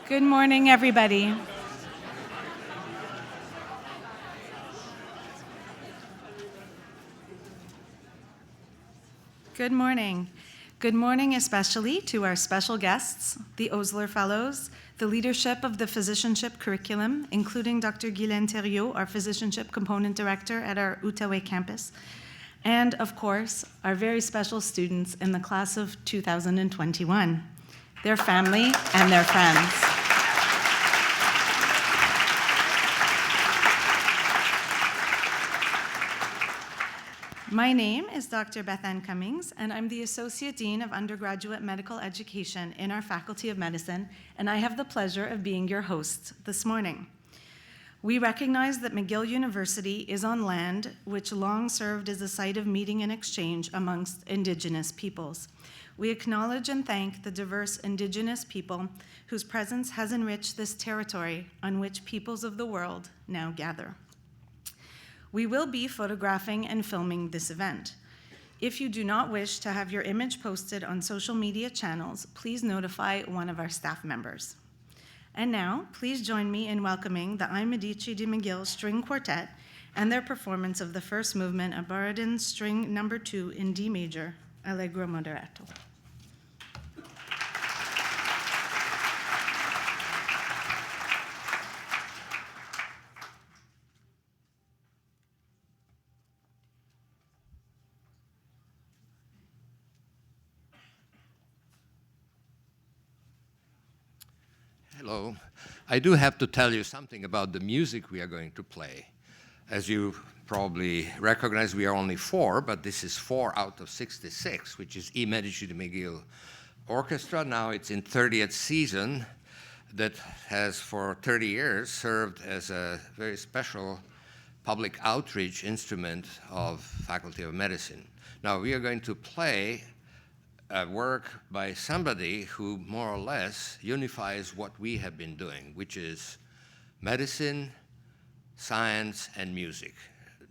Good morning, everybody. Good morning. Good morning especially to our special guests, the Osler Fellows, the leadership of the Physicianship curriculum, including Dr. Guylaine Thériault, our Physicianship Component Director at our Outaouais campus, and of course, our very special students in the class of 2021, their family and their friends. My name is Dr. Beth Ann Cummings, and I'm the Associate Dean of Undergraduate Medical Education in our Faculty of Medicine, and I have the pleasure of being your host this morning. We recognize that McGill University is on land which long served as a site of meeting and exchange amongst Indigenous peoples. We acknowledge and thank the diverse Indigenous people whose presence has enriched this territory on which peoples of the world now gather. We will be photographing and filming this event. If you do not wish to have your image posted on social media channels, please notify one of our staff members. And now, please join me in welcoming the I Medici di McGill String Quartet and their performance of the first movement of Borodin's String No. 2 in D major, Allegro Moderato. Hello. I do have to tell you something about the music we are going to play. As you probably recognize, we are only 4, but this is 4 out of 66, which is I Medici di McGill Orchestra. Now it's in 30th season that has for 30 years served as a very special public outreach instrument of Faculty of Medicine. Now we are going to play a work by somebody who more or less unifies what we have been doing, which is medicine, science, and music.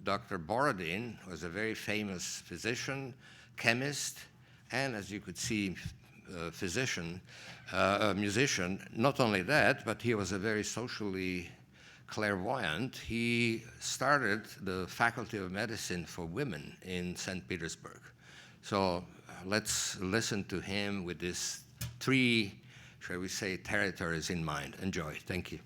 Dr. Borodin was a very famous physician, chemist, and as you could see, a musician. Not only that, but he was a very socially clairvoyant. He started the Faculty of Medicine for Women in St. Petersburg. So let's listen to him with these 3, shall we say, territories in mind. Enjoy. Thank you.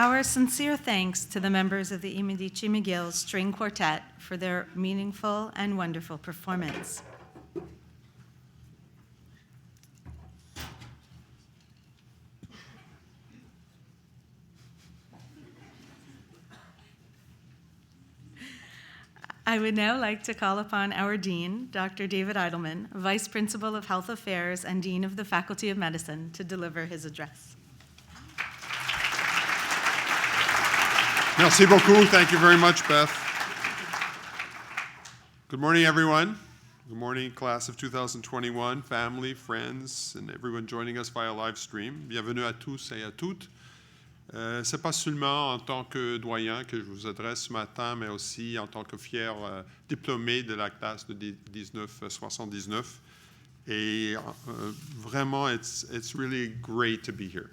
Our sincere thanks to the members of the I Medici McGill String Quartet for their meaningful and wonderful performance. I would now like to call upon our Dean, Dr. David Eidelman, Vice Principal of Health Affairs and Dean of the Faculty of Medicine, to deliver his address. Merci beaucoup. Thank you very much, Beth. Good morning, everyone. Good morning, class of 2021, family, friends, and everyone joining us via live stream. Bienvenue à tous et à toutes. Ce n'est pas seulement en tant que doyen que je vous adresse ce matin, mais aussi en tant que fier diplômé de la classe de 1979. Et vraiment, it's really great to be here.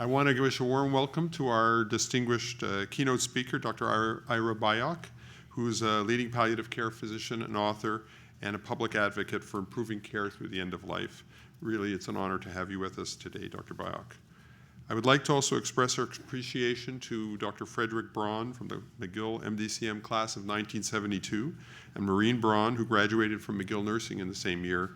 I want to wish a warm welcome to our distinguished keynote speaker, Dr. Ira Byock, who's a leading palliative care physician and author and a public advocate for improving care through the end of life. Really, it's an honor to have you with us today, Dr. Byock. I would like to also express our appreciation to Dr. Frederick Braun from the McGill MDCM class of 1972, and Maureen Braun, who graduated from McGill Nursing in the same year.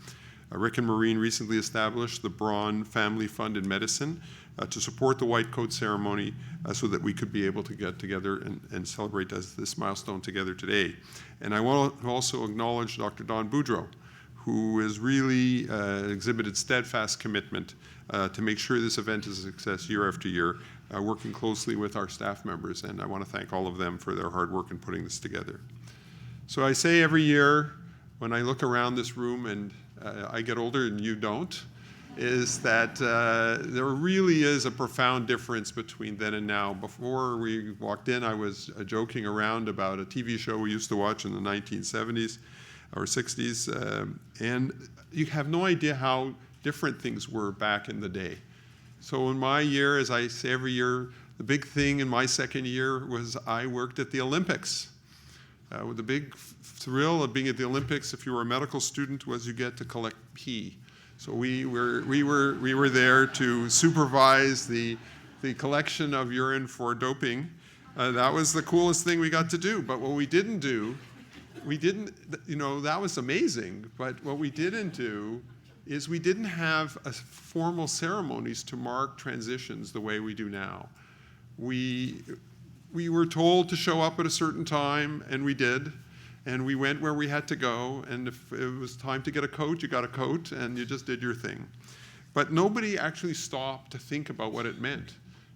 Rick and Maureen recently established the Braun Family Fund in Medicine to support the Whitecoat Ceremony so that we could be able to get together and celebrate this milestone together today. And I want to also acknowledge Dr. Don Boudreau, who has really exhibited steadfast commitment to make sure this event is a success year after year, working closely with our staff members, and I want to thank all of them for their hard work in putting this together. So I say every year, when I look around this room and I get older and you don't, is that there really is a profound difference between then and now. Before we walked in, I was joking around about a TV show we used to watch in the 1970s or 60s, and you have no idea how different things were back in the day. So in my year, as I say every year, the big thing in my second year was I worked at the Olympics. The big thrill of being at the Olympics, if you were a medical student, was you get to collect pee. So we were there to supervise the collection of urine for doping. That was the coolest thing we got to do. But what we didn't do, that was amazing. But what we didn't do is we didn't have formal ceremonies to mark transitions the way we do now. We were told to show up at a certain time, and we did. And we went where we had to go, and if it was time to get a coat, you got a coat, and you just did your thing. But nobody actually stopped to think about what it meant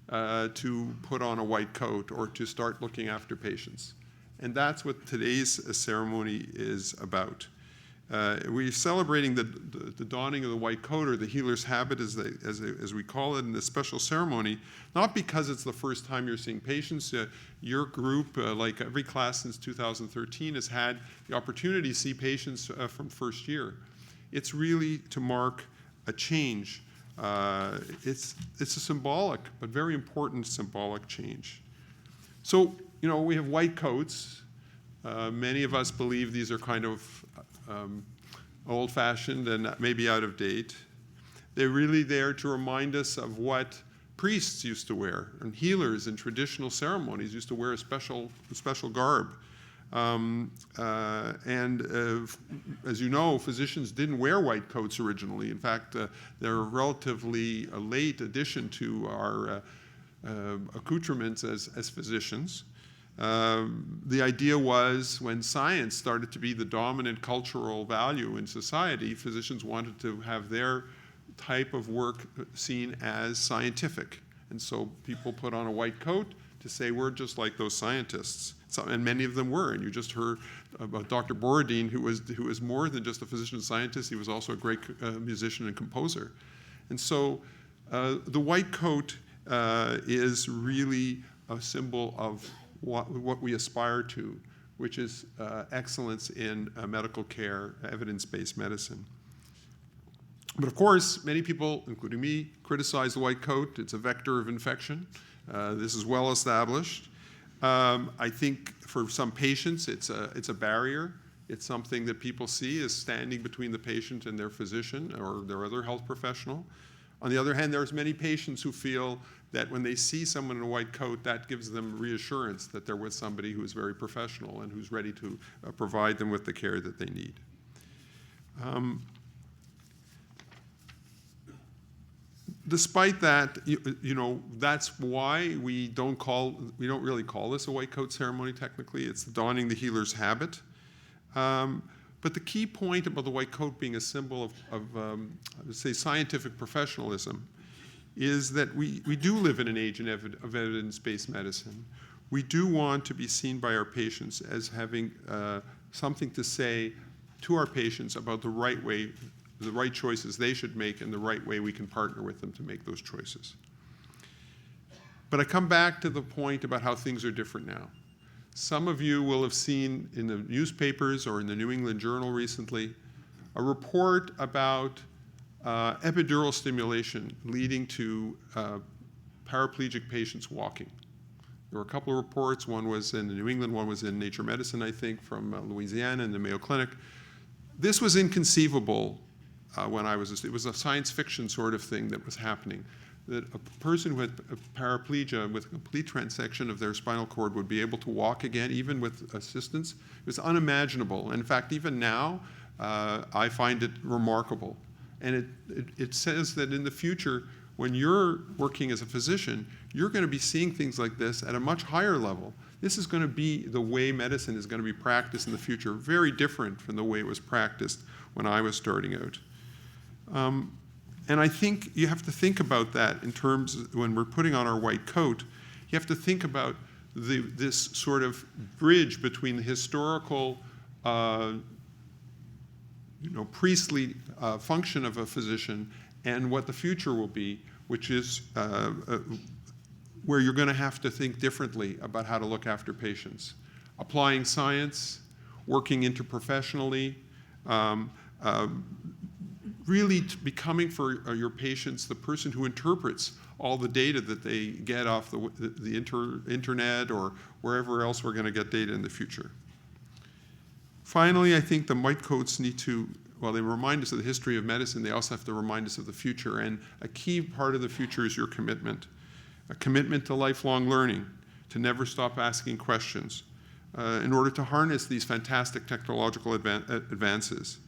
to put on a white coat or to start looking after patients. And that's what today's ceremony is about. We're celebrating the donning of the white coat, or the healer's habit, as we call it, in this special ceremony, not because it's the first time you're seeing patients. Your group, like every class since 2013, has had the opportunity to see patients from first year. It's really to mark a change. It's a symbolic, but very important symbolic change. So, we have white coats. Many of us believe these are kind of old-fashioned and maybe out of date. They're really there to remind us of what priests used to wear, and healers in traditional ceremonies used to wear a special garb. As you know, physicians didn't wear white coats originally. In fact, they're a relatively late addition to our accoutrements as physicians. The idea was, when science started to be the dominant cultural value in society, physicians wanted to have their type of work seen as scientific. And so people put on a white coat to say, we're just like those scientists. And many of them were. And you just heard about Dr. Borodin, who was more than just a physician scientist. He was also a great musician and composer. And so the white coat is really a symbol of what we aspire to, which is excellence in medical care, evidence-based medicine. But of course, many people, including me, criticize the white coat. It's a vector of infection. This is well established. I think for some patients, it's a barrier. It's something that people see as standing between the patient and their physician or their other health professional. On the other hand, there's many patients who feel that when they see someone in a white coat, that gives them reassurance that they're with somebody who is very professional and who's ready to provide them with the care that they need. Despite that, that's why we don't really call this a white coat ceremony technically. It's donning the healer's habit. But the key point about the white coat being a symbol of I would say, scientific professionalism is that we do live in an age of evidence-based medicine. We do want to be seen by our patients as having something to say to our patients about the right way, the right choices they should make, and the right way we can partner with them to make those choices. But I come back to the point about how things are different now. Some of you will have seen in the newspapers or in the New England Journal recently a report about epidural stimulation leading to paraplegic patients walking. There were a couple of reports. One was in the New England, one was in Nature Medicine, I think, from Louisiana and the Mayo Clinic. This was inconceivable when I was, it was a science fiction sort of thing that was happening, that a person who had a paraplegia with a complete transection of their spinal cord would be able to walk again, even with assistance. It was unimaginable. In fact, even now, I find it remarkable. And it says that in the future, when you're working as a physician, you're going to be seeing things like this at a much higher level. This is going to be the way medicine is going to be practiced in the future, very different from the way it was practiced when I was starting out. And I think you have to think about that in terms, when we're putting on our white coat, you have to think about this sort of bridge between the historical, priestly function of a physician and what the future will be, which is where you're going to have to think differently about how to look after patients. Applying science, working interprofessionally, really becoming for your patients the person who interprets all the data that they get off the internet or wherever else we're going to get data in the future. Finally, I think the white coats need to, while they remind us of the history of medicine, they also have to remind us of the future. And a key part of the future is your commitment. A commitment to lifelong learning, to never stop asking questions, in order to harness these fantastic technological advances.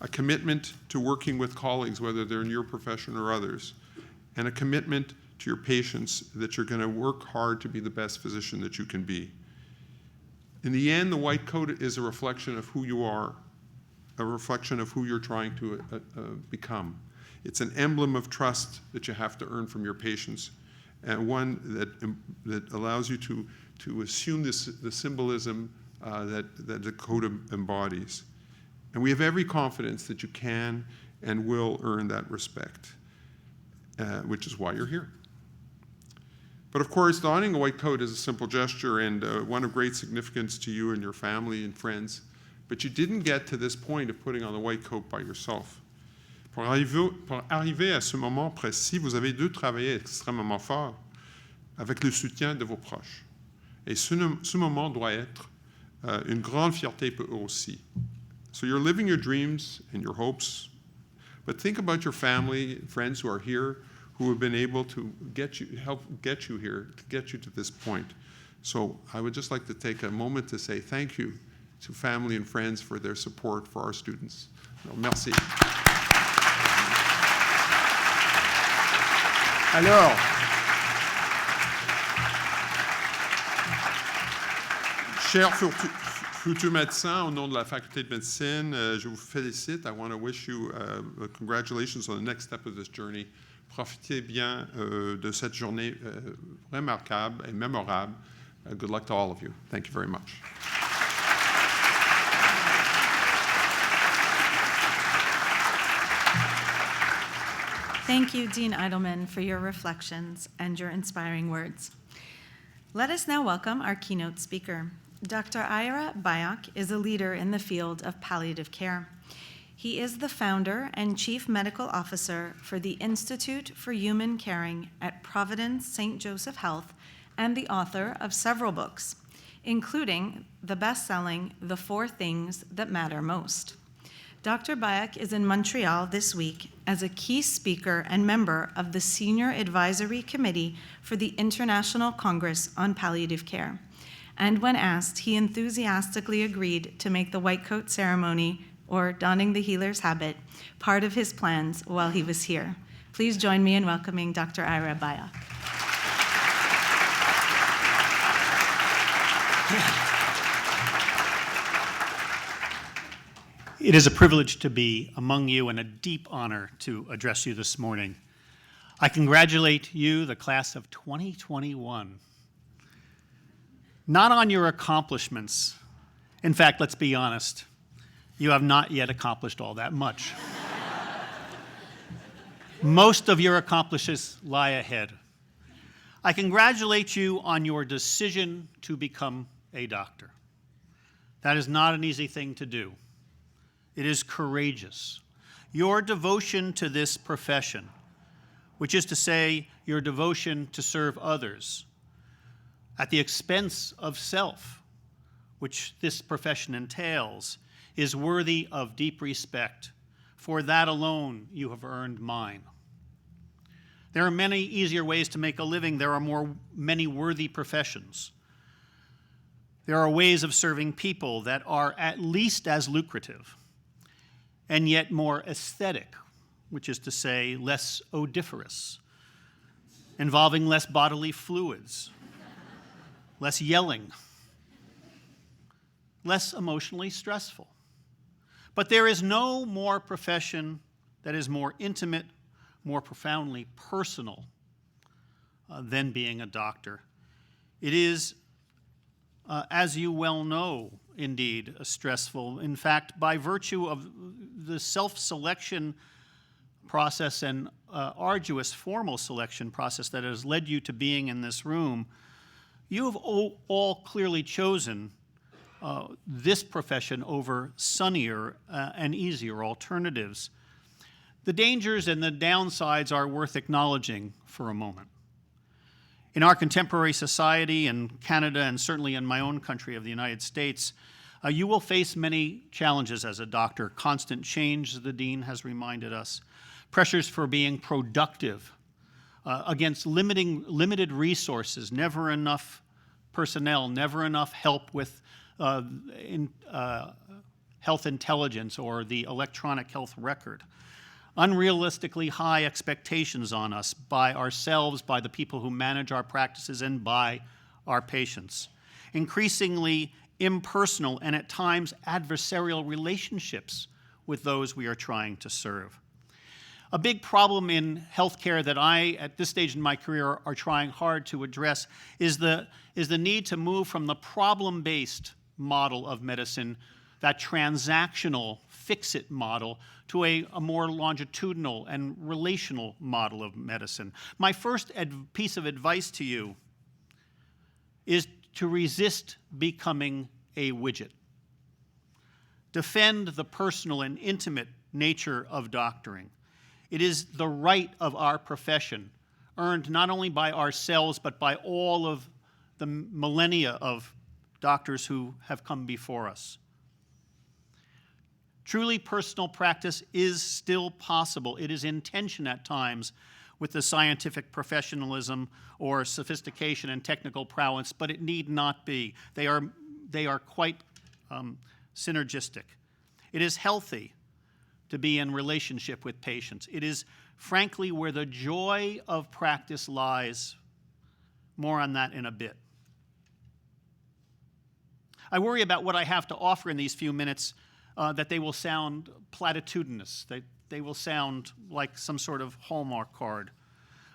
A commitment to working with colleagues, whether they're in your profession or others. And a commitment to your patients that you're going to work hard to be the best physician that you can be. In the end, the white coat is a reflection of who you are, a reflection of who you're trying to become. It's an emblem of trust that you have to earn from your patients, and one that allows you to assume the symbolism that the coat embodies. And we have every confidence that you can and will earn that respect, which is why you're here. But of course, donning a white coat is a simple gesture and one of great significance to you and your family and friends. But you didn't get to this point of putting on the white coat by yourself. Pour arriver à ce moment précis, vous avez dû travailler extrêmement fort avec le soutien de vos proches. Et ce moment doit être une grande fierté pour eux aussi. So you're living your dreams and your hopes, but think about your family and friends who are here, who have been able to help get you here, to get you to this point. So I would just like to take a moment to say thank you to family and friends for their support for our students. Merci. Alors, chers futurs médecins, au nom de la faculté de médecine, je vous félicite. I want to wish you congratulations on the next step of this journey. Profitez bien de cette journée remarquable et mémorable. Good luck to all of you. Thank you very much. Thank you, Dean Eidelman, for your reflections and your inspiring words. Let us now welcome our keynote speaker. Dr. Ira Byock is a leader in the field of palliative care. He is the founder and chief medical officer for the Institute for Human Caring at Providence St. Joseph Health and the author of several books, including the best-selling The 4 Things That Matter Most. Dr. Bayak is in Montreal this week as a key speaker and member of the Senior Advisory Committee for the International Congress on Palliative Care. And when asked, he enthusiastically agreed to make the Whitecoat Ceremony, or donning the healer's habit, part of his plans while he was here. Please join me in welcoming Dr. Ira Bayak. It is a privilege to be among you and a deep honor to address you this morning. I congratulate you, the class of 2021, not on your accomplishments. In fact, let's be honest, you have not yet accomplished all that much. Most of your accomplishments lie ahead. I congratulate you on your decision to become a doctor. That is not an easy thing to do. It is courageous. Your devotion to this profession, which is to say, your devotion to serve others at the expense of self, which this profession entails, is worthy of deep respect. For that alone, you have earned mine. There are many easier ways to make a living. There are many worthy professions. There are ways of serving people that are at least as lucrative and yet more aesthetic, which is to say less odoriferous, involving less bodily fluids, less yelling, less emotionally stressful. But there is no more profession that is more intimate, more profoundly personal than being a doctor. It is, as you well know, indeed, stressful. In fact, by virtue of the self-selection process and arduous formal selection process that has led you to being in this room, you have all clearly chosen this profession over sunnier and easier alternatives. The dangers and the downsides are worth acknowledging for a moment. In our contemporary society, in Canada, and certainly in my own country of the United States, you will face many challenges as a doctor. Constant change, the dean has reminded us. Pressures for being productive against limited resources, never enough personnel, never enough help with health intelligence or the electronic health record. Unrealistically high expectations on us by ourselves, by the people who manage our practices, and by our patients. Increasingly impersonal and at times adversarial relationships with those we are trying to serve. A big problem in healthcare that I, at this stage in my career, are trying hard to address is the need to move from the problem-based model of medicine, that transactional fix-it model, to a more longitudinal and relational model of medicine. My first piece of advice to you is to resist becoming a widget. Defend the personal and intimate nature of doctoring. It is the right of our profession, earned not only by ourselves, but by all of the millennia of doctors who have come before us. Truly personal practice is still possible. It is in tension at times with the scientific professionalism or sophistication and technical prowess, but it need not be. They are quite synergistic. It is healthy to be in relationship with patients. It is, frankly, where the joy of practice lies. More on that in a bit. I worry about what I have to offer in these few minutes, that they will sound platitudinous, they will sound like some sort of Hallmark card.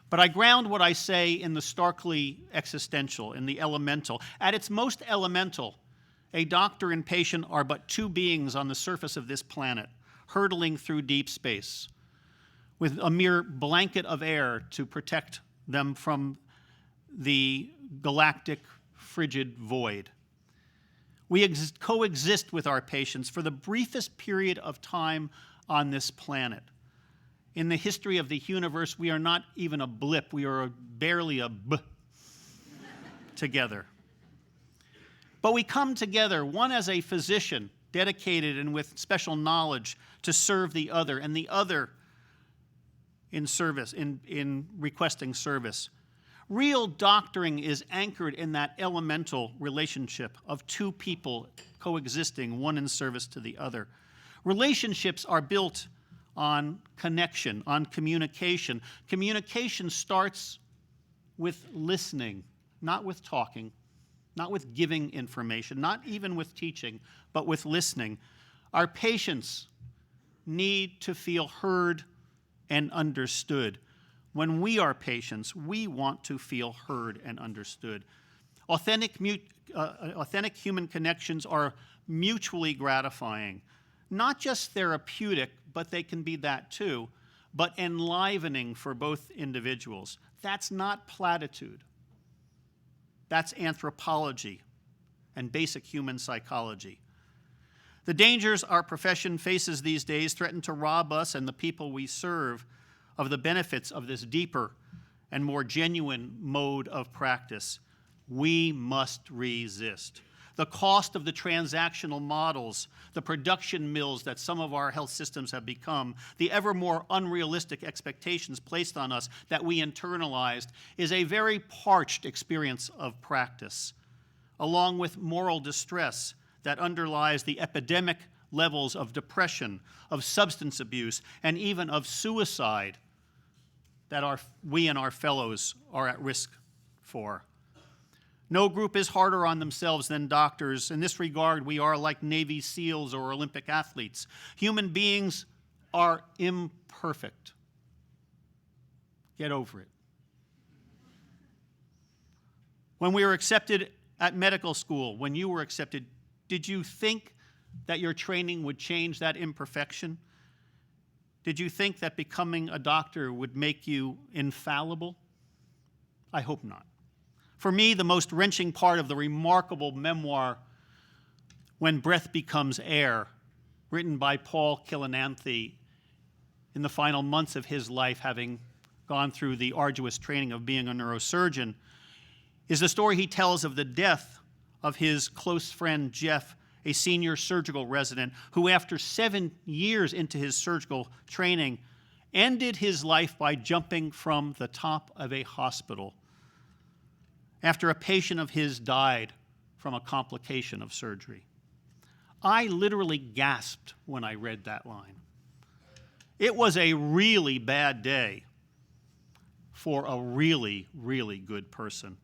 But I ground what I say in the starkly existential, in the elemental. At its most elemental, a doctor and patient are but two beings on the surface of this planet, hurtling through deep space, with a mere blanket of air to protect them from the galactic frigid void. We coexist with our patients for the briefest period of time on this planet. In the history of the universe, we are not even a blip. We are barely a b together. But we come together, one as a physician dedicated and with special knowledge to serve the other, and the other in service, in requesting service. Real doctoring is anchored in that elemental relationship of two people coexisting, one in service to the other. Relationships are built on connection, on communication. Communication starts with listening, not with talking, not with giving information, not even with teaching, but with listening. Our patients need to feel heard and understood. When we are patients, we want to feel heard and understood. Authentic human connections are mutually gratifying, not just therapeutic, but they can be that too, but enlivening for both individuals. That's not platitude. That's anthropology and basic human psychology. The dangers our profession faces these days threaten to rob us and the people we serve of the benefits of this deeper and more genuine mode of practice. We must resist. The cost of the transactional models, the production mills that some of our health systems have become, the ever more unrealistic expectations placed on us that we internalized, is a very parched experience of practice, along with moral distress that underlies the epidemic levels of depression, of substance abuse, and even of suicide that we and our fellows are at risk for. No group is harder on themselves than doctors. In this regard, we are like Navy SEALs or Olympic athletes. Human beings are imperfect. Get over it. When we were accepted at medical school, when you were accepted, did you think that your training would change that imperfection? Did you think that becoming a doctor would make you infallible? I hope not. For me, the most wrenching part of the remarkable memoir, When Breath Becomes Air, written by Paul Kilinanthe in the final months of his life, having gone through the arduous training of being a neurosurgeon, is the story he tells of the death of his close friend Jeff, a senior surgical resident, who after 7 years into his surgical training, ended his life by jumping from the top of a hospital after a patient of his died from a complication of surgery. I literally gasped when I read that line. It was a really bad day for a really, really good person.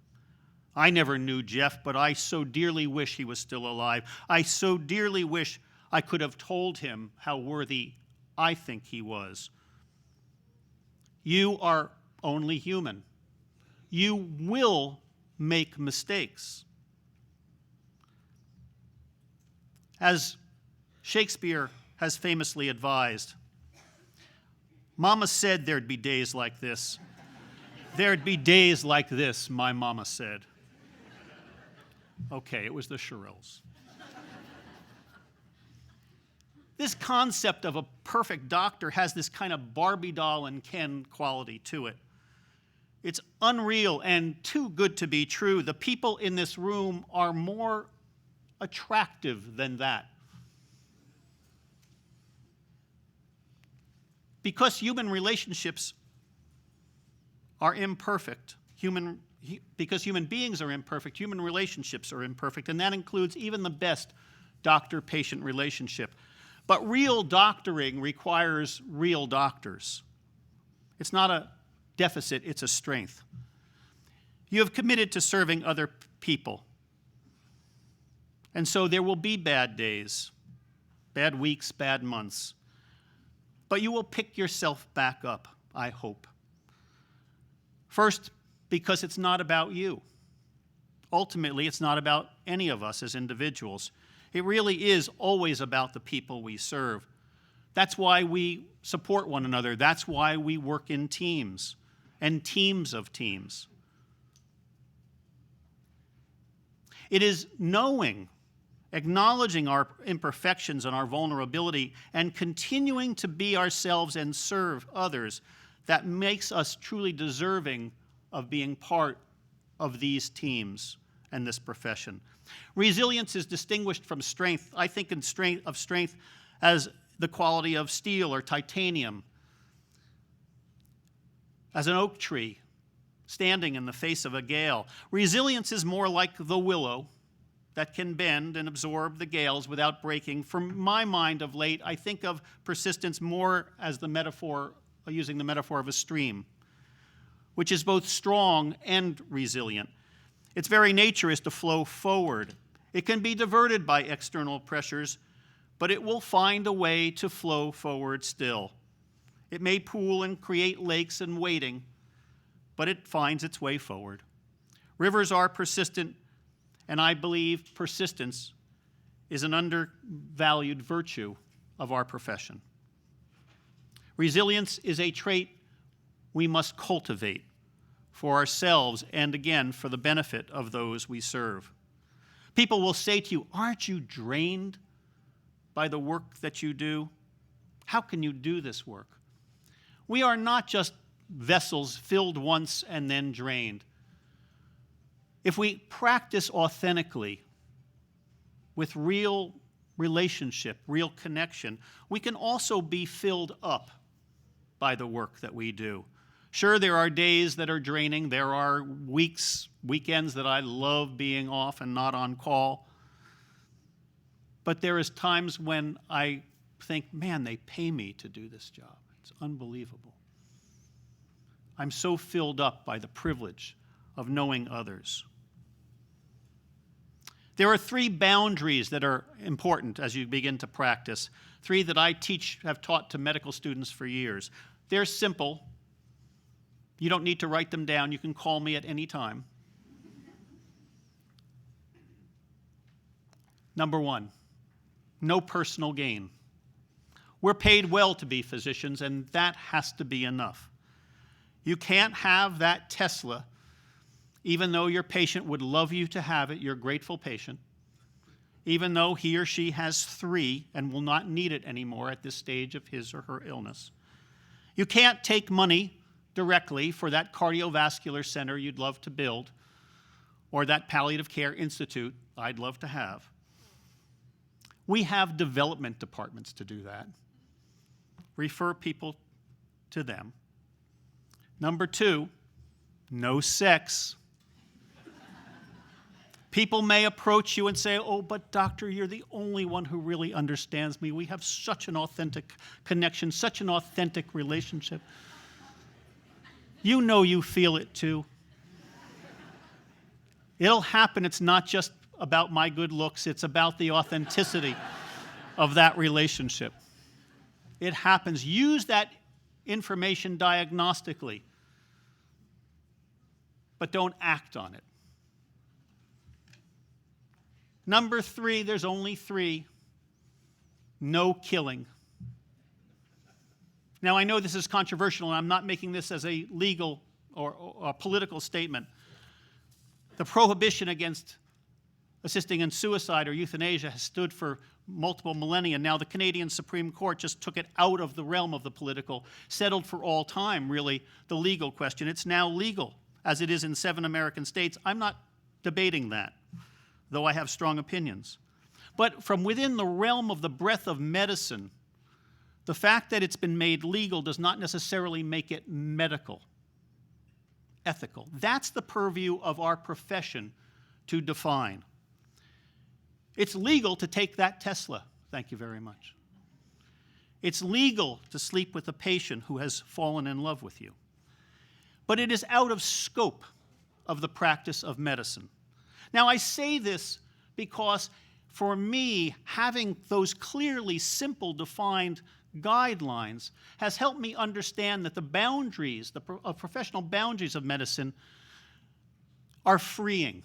I never knew Jeff, but I so dearly wish he was still alive. I so dearly wish I could have told him how worthy I think he was. You are only human. You will make mistakes. As Shakespeare has famously advised, Mama said there'd be days like this. There'd be days like this, my mama said. Okay, it was the Shirelles. This concept of a perfect doctor has this kind of Barbie doll and Ken quality to it. It's unreal and too good to be true. The people in this room are more attractive than that. Because human relationships are imperfect, because human beings are imperfect, human relationships are imperfect, and that includes even the best doctor-patient relationship. But real doctoring requires real doctors. It's not a deficit, it's a strength. You have committed to serving other people. And so there will be bad days, bad weeks, bad months. But you will pick yourself back up, I hope. First, because it's not about you. Ultimately, it's not about any of us as individuals. It really is always about the people we serve. That's why we support one another. That's why we work in teams and teams of teams. It is knowing, acknowledging our imperfections and our vulnerability, and continuing to be ourselves and serve others that makes us truly deserving of being part of these teams and this profession. Resilience is distinguished from strength. I think of strength as the quality of steel or titanium, as an oak tree standing in the face of a gale. Resilience is more like the willow that can bend and absorb the gales without breaking. From my mind of late, I think of persistence more as the metaphor, using the metaphor of a stream, which is both strong and resilient. Its very nature is to flow forward. It can be diverted by external pressures, but it will find a way to flow forward still. It may pool and create lakes and wading, but it finds its way forward. Rivers are persistent, and I believe persistence is an undervalued virtue of our profession. Resilience is a trait we must cultivate for ourselves and, again, for the benefit of those we serve. People will say to you, "Aren't you drained by the work that you do? How can you do this work?" We are not just vessels filled once and then drained. If we practice authentically, with real relationship, real connection, we can also be filled up by the work that we do. Sure, there are days that are draining. There are weekends that I love being off and not on call. But there is times when I think, man, they pay me to do this job. It's unbelievable. I'm so filled up by the privilege of knowing others. There are 3 boundaries that are important as you begin to practice, 3 that I have taught to medical students for years. They're simple. You don't need to write them down. You can call me at any time. Number 1, no personal gain. We're paid well to be physicians, and that has to be enough. You can't have that Tesla, even though your patient would love you to have it, your grateful patient, even though he or she has 3 and will not need it anymore at this stage of his or her illness. You can't take money directly for that cardiovascular center you'd love to build or that palliative care institute I'd love to have. We have development departments to do that. Refer people to them. Number 2, no sex. People may approach you and say, "Oh, but doctor, you're the only one who really understands me. We have such an authentic connection, such an authentic relationship." You know you feel it too. It'll happen. It's not just about my good looks. It's about the authenticity of that relationship. It happens. Use that information diagnostically, but don't act on it. Number 3, there's only 3. No killing. Now, I know this is controversial, and I'm not making this as a legal or a political statement. The prohibition against assisting in suicide or euthanasia has stood for multiple millennia. Now, the Canadian Supreme Court just took it out of the realm of the political, settled for all time, really, the legal question. It's now legal, as it is in 7 American states. I'm not debating that, though I have strong opinions. But from within the realm of the breadth of medicine, the fact that it's been made legal does not necessarily make it medical, ethical. That's the purview of our profession to define. It's legal to take that Tesla. Thank you very much. It's legal to sleep with a patient who has fallen in love with you. But it is out of scope of the practice of medicine. Now, I say this because for me, having those clearly simple, defined guidelines has helped me understand that the boundaries, the professional boundaries of medicine are freeing,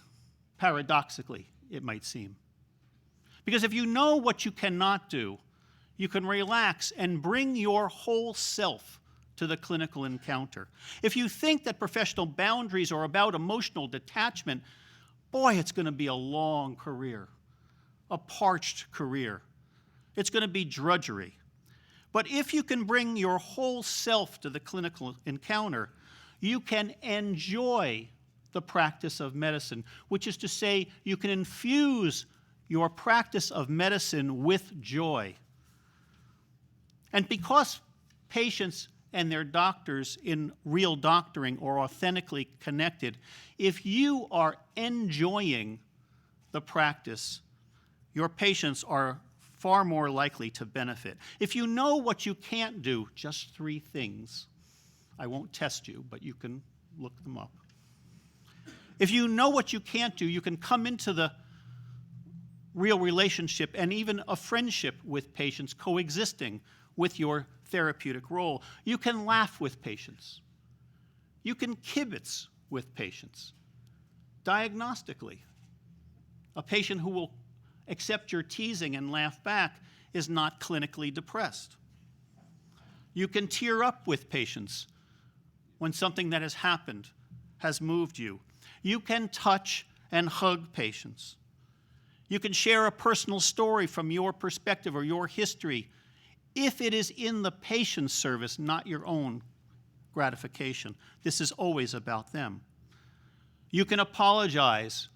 paradoxically, it might seem. Because if you know what you cannot do, you can relax and bring your whole self to the clinical encounter. If you think that professional boundaries are about emotional detachment, boy, it's going to be a long career, a parched career. It's going to be drudgery. But if you can bring your whole self to the clinical encounter, you can enjoy the practice of medicine, which is to say you can infuse your practice of medicine with joy. And because patients and their doctors in real doctoring are authentically connected, if you are enjoying the practice, your patients are far more likely to benefit. If you know what you can't do, just 3 things. I won't test you, but you can look them up. If you know what you can't do, you can come into the real relationship and even a friendship with patients, coexisting with your therapeutic role. You can laugh with patients. You can kibitz with patients. Diagnostically, a patient who will accept your teasing and laugh back is not clinically depressed. You can tear up with patients when something that has happened has moved you. You can touch and hug patients. You can share a personal story from your perspective or your history if it is in the patient's service, not your own gratification. This is always about them. You can apologize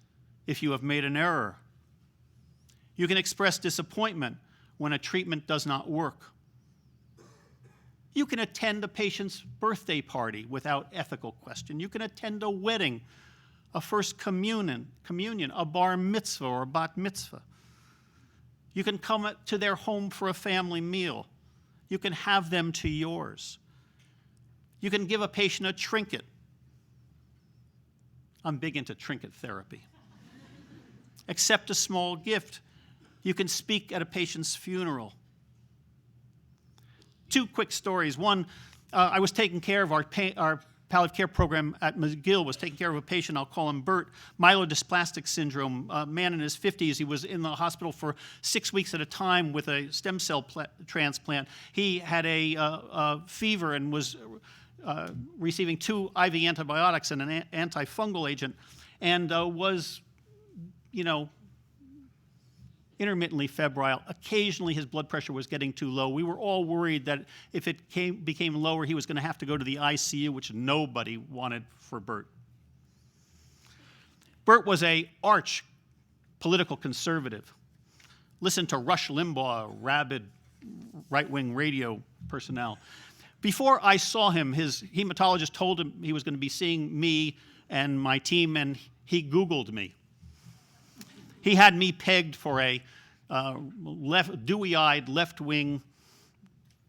if you have made an error. You can express disappointment when a treatment does not work. You can attend a patient's birthday party without ethical question. You can attend a wedding, a first communion, a bar mitzvah or a bat mitzvah. You can come to their home for a family meal. You can have them to yours. You can give a patient a trinket. I'm big into trinket therapy. Accept a small gift. You can speak at a patient's funeral. 2 quick stories. One, I was taking care of our palliative care program at McGill, was taking care of a patient, I'll call him Bert, myelodysplastic syndrome, a man in his 50s. He was in the hospital for 6 weeks at a time with a stem cell transplant. He had a fever and was receiving 2 IV antibiotics and an antifungal agent, and was, intermittently febrile. Occasionally his blood pressure was getting too low. We were all worried that if it became lower, he was going to have to go to the ICU, which nobody wanted for Bert. Bert was an arch political conservative. Listened to Rush Limbaugh, rabid right-wing radio personnel. Before I saw him, his hematologist told him he was going to be seeing me and my team, and he Googled me. He had me pegged for a dewy-eyed, left-wing,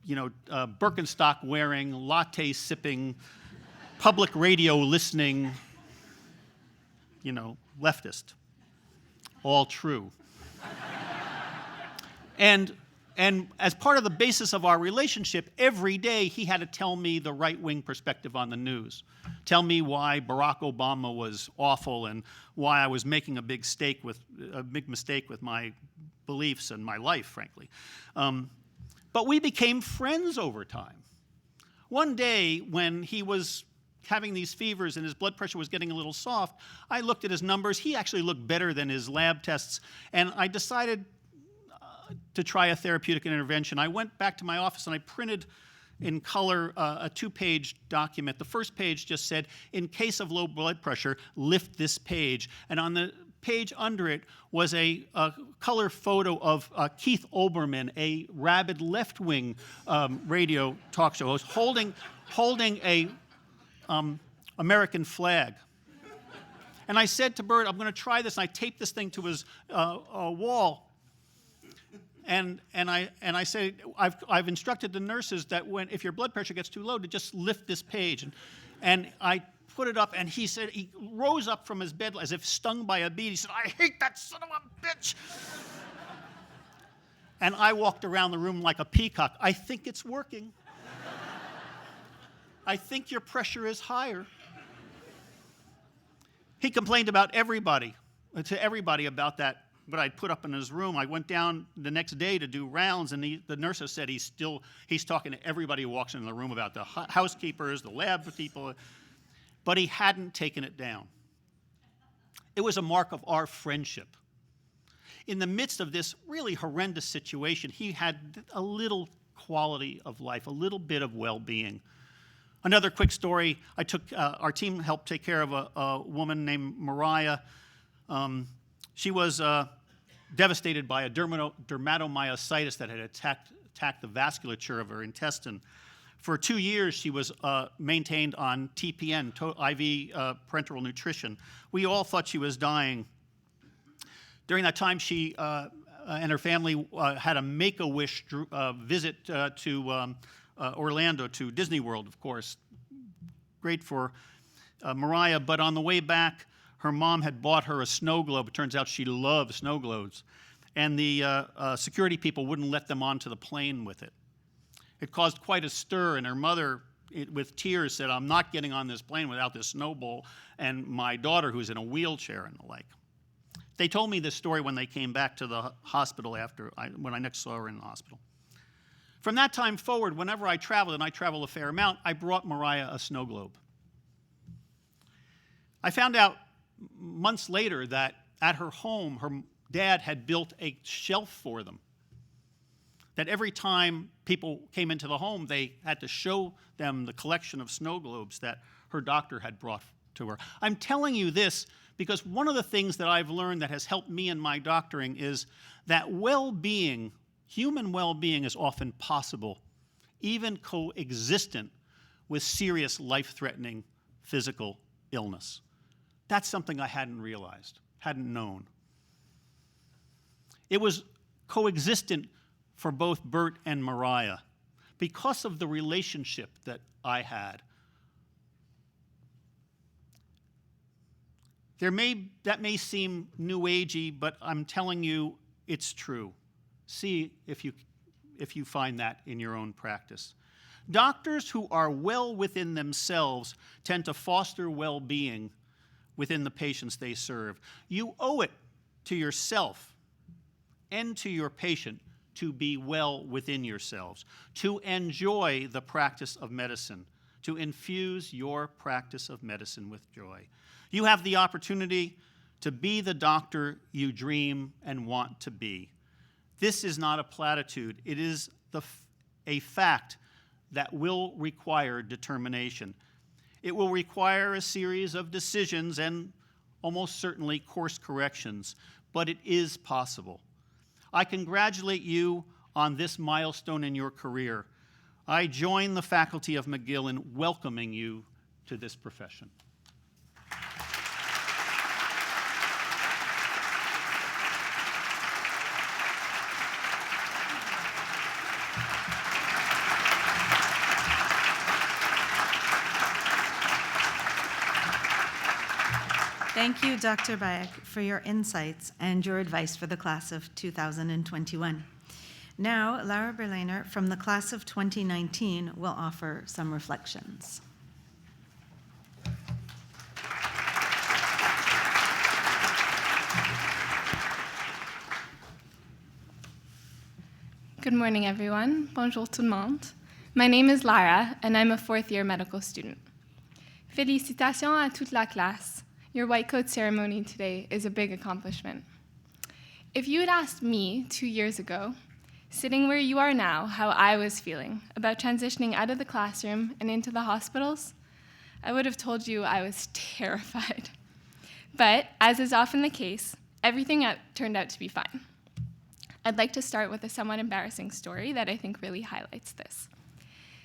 Birkenstock-wearing, latte-sipping, public radio listening, leftist. All true. And as part of the basis of our relationship, every day he had to tell me the right-wing perspective on the news. Tell me why Barack Obama was awful and why I was making a big mistake with my beliefs and my life, frankly. But we became friends over time. One day when he was having these fevers and his blood pressure was getting a little soft, I looked at his numbers. He actually looked better than his lab tests, and I decided to try a therapeutic intervention. I went back to my office and I printed in color a 2-page document. The first page just said, in case of low blood pressure, lift this page. And on the page under it was a color photo of Keith Olbermann, a rabid left-wing radio talk show host, holding a American flag. And I said to Bert, I'm going to try this. And I taped this thing to his wall. And I say, I've instructed the nurses that if your blood pressure gets too low, to just lift this page. And I put it up, and he said, he rose up from his bed as if stung by a bee. He said, I hate that son of a bitch. And I walked around the room like a peacock. I think it's working. I think your pressure is higher. He complained to everybody about that, what I'd put up in his room. I went down the next day to do rounds, and the nurses said he's talking to everybody who walks into the room about the housekeepers, the lab people, but he hadn't taken it down. It was a mark of our friendship. In the midst of this really horrendous situation, he had a little quality of life, a little bit of well-being. Another quick story, our team helped take care of a woman named Mariah. She was devastated by a dermatomyositis that had attacked the vasculature of her intestine. For 2 years, she was maintained on TPN, IV parenteral nutrition. We all thought she was dying. During that time, she and her family had a Make-A-Wish visit to Orlando, to Disney World, of course. Great for Mariah, but on the way back, her mom had bought her a snow globe. It turns out she loved snow globes. And the security people wouldn't let them onto the plane with it. It caused quite a stir, and her mother, with tears, said, "I'm not getting on this plane without this snowball," and my daughter, who's in a wheelchair and the like. They told me this story when they came back to the hospital when I next saw her in the hospital. From that time forward, whenever I traveled, and I travel a fair amount, I brought Mariah a snow globe. I found out months later that at her home, her dad had built a shelf for them. That every time people came into the home, they had to show them the collection of snow globes that her doctor had brought to her. I'm telling you this because one of the things that I've learned that has helped me in my doctoring is that well-being, human well-being, is often possible, even coexistent with serious life-threatening physical illness. That's something I hadn't realized, hadn't known. It was coexistent for both Bert and Mariah because of the relationship that I had. That may seem new agey, but I'm telling you it's true. See if you find that in your own practice. Doctors who are well within themselves tend to foster well-being within the patients they serve. You owe it to yourself and to your patient to be well within yourselves, to enjoy the practice of medicine, to infuse your practice of medicine with joy. You have the opportunity to be the doctor you dream and want to be. This is not a platitude. It is a fact that will require determination. It will require a series of decisions and almost certainly course corrections, but it is possible. I congratulate you on this milestone in your career. I join the faculty of McGill in welcoming you to this profession. Thank you, Dr. Bayek, for your insights and your advice for the class of 2021. Now, Laura Berliner from the class of 2019 will offer some reflections. Good morning, everyone. Bonjour tout le monde. My name is Lara, and I'm a fourth-year medical student. Félicitations à toute la classe. Your Whitecoat Ceremony today is a big accomplishment. If you had asked me 2 years ago, sitting where you are now, how I was feeling about transitioning out of the classroom and into the hospitals, I would have told you I was terrified. But, as is often the case, everything turned out to be fine. I'd like to start with a somewhat embarrassing story that I think really highlights this.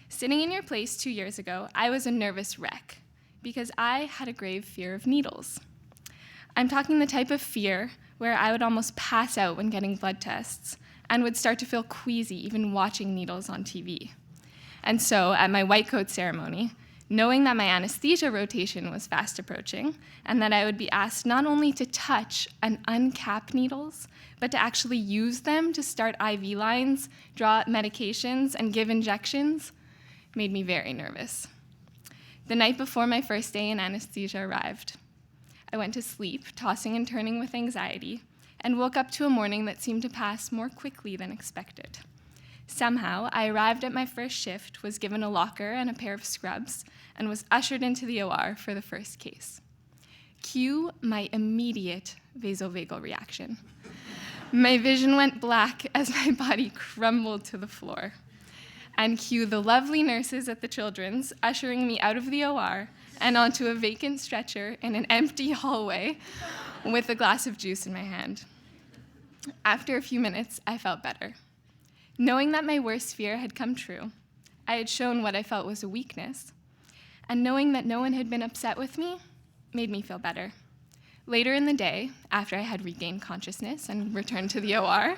Sitting in your place 2 years ago, I was a nervous wreck because I had a grave fear of needles. I'm talking the type of fear where I would almost pass out when getting blood tests and would start to feel queasy even watching needles on TV. And so at my Whitecoat ceremony, knowing that my anesthesia rotation was fast approaching and that I would be asked not only to touch and uncap needles, but to actually use them to start IV lines, draw medications, and give injections, made me very nervous. The night before my first day in anesthesia arrived, I went to sleep, tossing and turning with anxiety, and woke up to a morning that seemed to pass more quickly than expected. Somehow, I arrived at my first shift, was given a locker and a pair of scrubs, and was ushered into the OR for the first case. Cue my immediate vasovagal reaction. My vision went black as my body crumbled to the floor. and cue the lovely nurses at the Children's ushering me out of the OR and onto a vacant stretcher in an empty hallway with a glass of juice in my hand. After a few minutes, I felt better. Knowing that my worst fear had come true, I had shown what I felt was a weakness, and knowing that no one had been upset with me made me feel better. Later in the day, after I had regained consciousness and returned to the OR,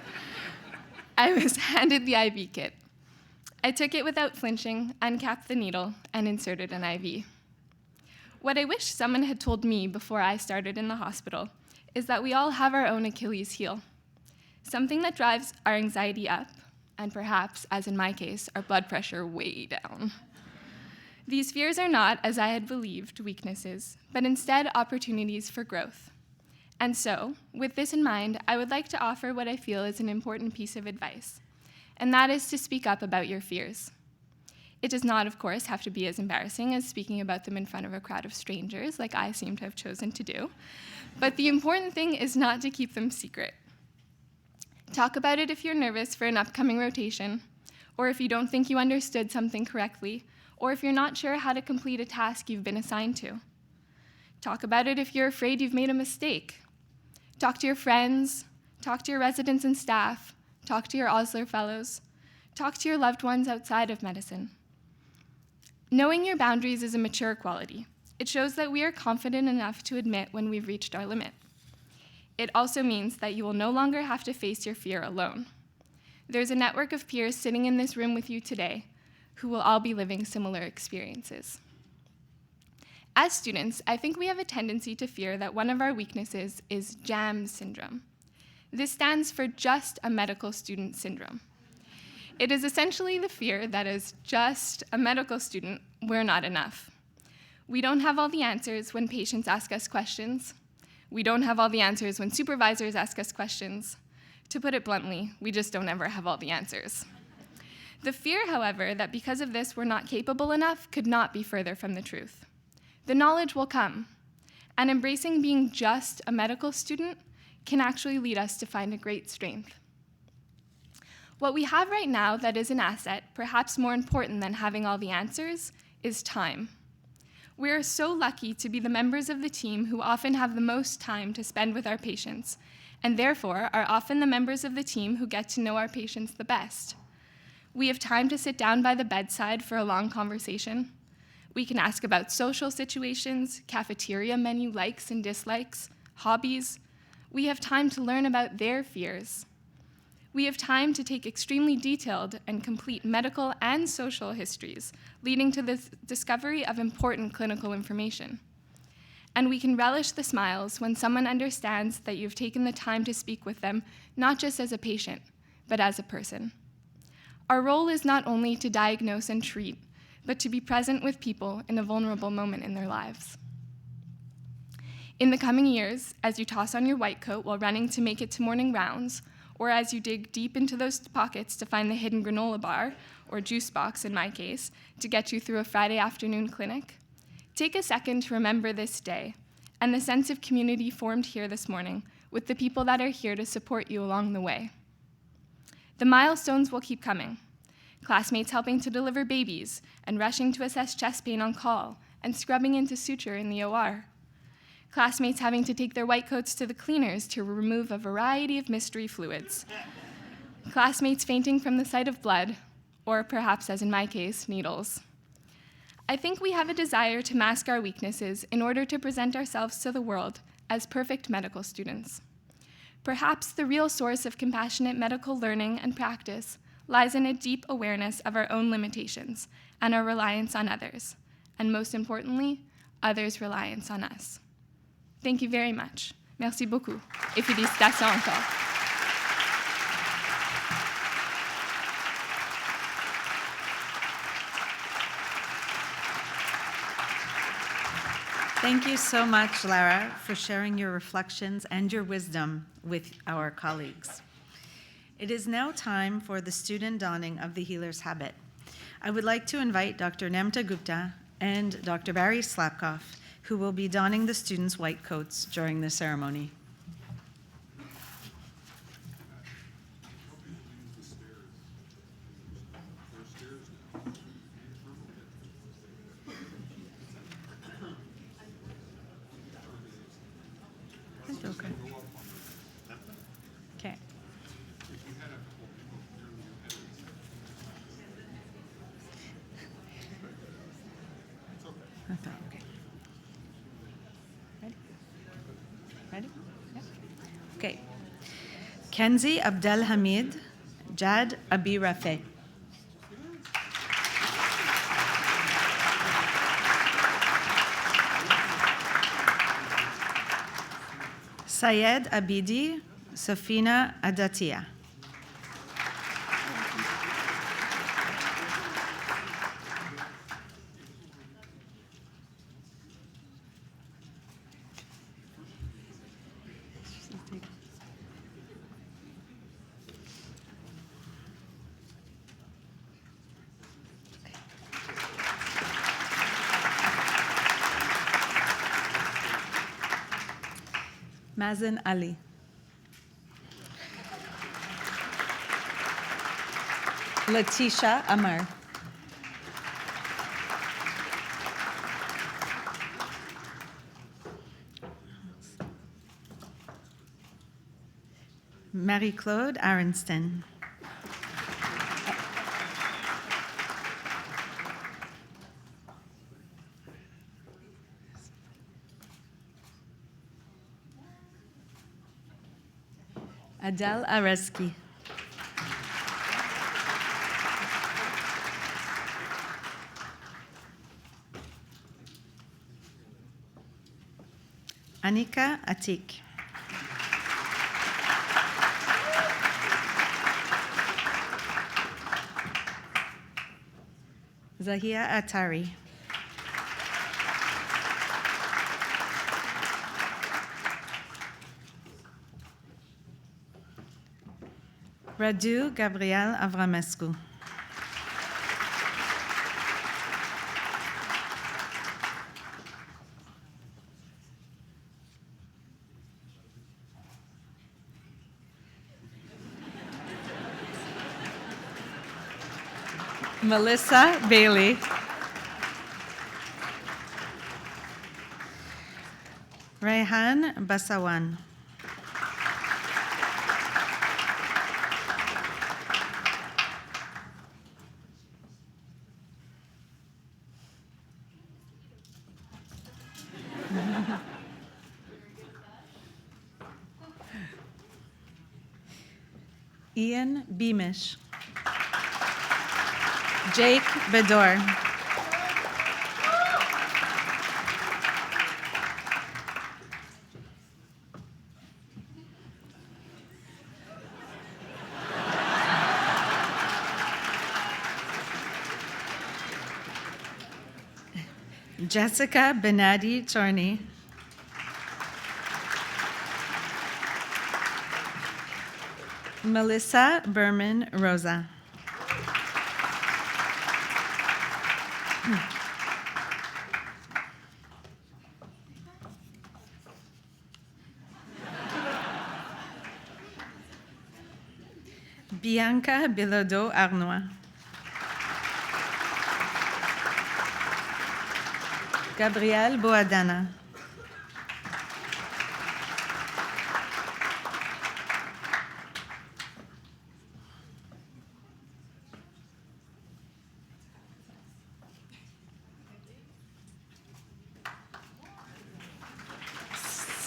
I was handed the IV kit. I took it without flinching, uncapped the needle, and inserted an IV. What I wish someone had told me before I started in the hospital is that we all have our own Achilles heel, something that drives our anxiety up, and perhaps, as in my case, our blood pressure way down. These fears are not, as I had believed, weaknesses, but instead opportunities for growth. And so, with this in mind, I would like to offer what I feel is an important piece of advice, and that is to speak up about your fears. It does not, of course, have to be as embarrassing as speaking about them in front of a crowd of strangers, like I seem to have chosen to do, but the important thing is not to keep them secret. Talk about it if you're nervous for an upcoming rotation, or if you don't think you understood something correctly, or if you're not sure how to complete a task you've been assigned to. Talk about it if you're afraid you've made a mistake. Talk to your friends, talk to your residents and staff, talk to your Osler Fellows, talk to your loved ones outside of medicine. Knowing your boundaries is a mature quality. It shows that we are confident enough to admit when we've reached our limit. It also means that you will no longer have to face your fear alone. There's a network of peers sitting in this room with you today who will all be living similar experiences. As students, I think we have a tendency to fear that one of our weaknesses is JAM syndrome. This stands for Just a Medical Student Syndrome. It is essentially the fear that as just a medical student, we're not enough. We don't have all the answers when patients ask us questions. We don't have all the answers when supervisors ask us questions. To put it bluntly, we just don't ever have all the answers. The fear, however, that because of this we're not capable enough could not be further from the truth. The knowledge will come, and embracing being just a medical student can actually lead us to find a great strength. What we have right now that is an asset, perhaps more important than having all the answers, is time. We are so lucky to be the members of the team who often have the most time to spend with our patients, and therefore are often the members of the team who get to know our patients the best. We have time to sit down by the bedside for a long conversation. We can ask about social situations, cafeteria menu likes and dislikes, hobbies. We have time to learn about their fears. We have time to take extremely detailed and complete medical and social histories, leading to the discovery of important clinical information. And we can relish the smiles when someone understands that you've taken the time to speak with them, not just as a patient, but as a person. Our role is not only to diagnose and treat, but to be present with people in a vulnerable moment in their lives. In the coming years, as you toss on your white coat while running to make it to morning rounds, or as you dig deep into those pockets to find the hidden granola bar, or juice box in my case, to get you through a Friday afternoon clinic, take a second to remember this day and the sense of community formed here this morning with the people that are here to support you along the way. The milestones will keep coming. Classmates helping to deliver babies and rushing to assess chest pain on call and scrubbing into suture in the OR. Classmates having to take their white coats to the cleaners to remove a variety of mystery fluids. Classmates fainting from the sight of blood, or perhaps, as in my case, needles. I think we have a desire to mask our weaknesses in order to present ourselves to the world as perfect medical students. Perhaps the real source of compassionate medical learning and practice lies in a deep awareness of our own limitations and our reliance on others, and most importantly, others' reliance on us. Thank you very much. Merci beaucoup. Et félicitations encore. Thank you so much, Lara, for sharing your reflections and your wisdom with our colleagues. It is now time for the student donning of the healer's habit. I would like to invite Dr. Namta Gupta and Dr. Barry Slapkoff, who will be donning the students' white coats during the ceremony. Stairs Okay. Okay. Okay. Ready? Ready? Yeah. Okay. Kenzie Abdelhamid, Jad Abi Rafe. Sayed Abidi, Safina Adatia. Mazen Ali. Letitia Amar. Marie-Claude Arenston. Adele Areski. Anika Atik. Zahia Atari. Radu Gabriel Avramescu. Melissa Bailey. Rayhan Basawan. Ian Beamish. Jake Bedore. Jessica Benadi Chorney. Melissa Berman Rosa. Bianca Bilodeau Arnois. Gabrielle Boadana.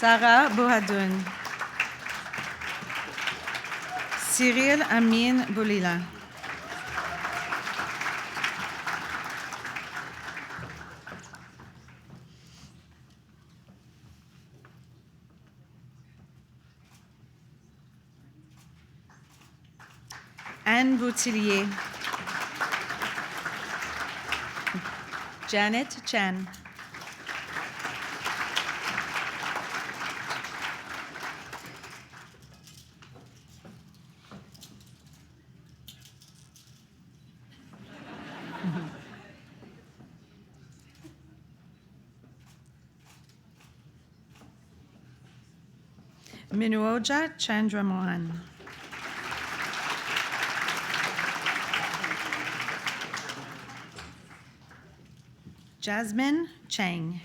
Sarah Bohadoun. Cyril Amin Boulila. Anne Boutillier. Janet Chan. Minuoja Chandramohan. Jasmine Chang.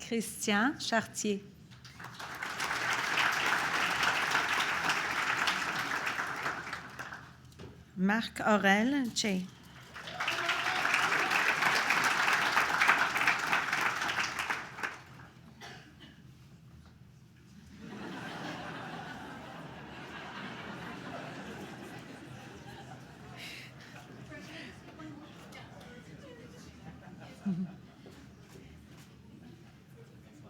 Christian Chartier. Marc-Aurel Che.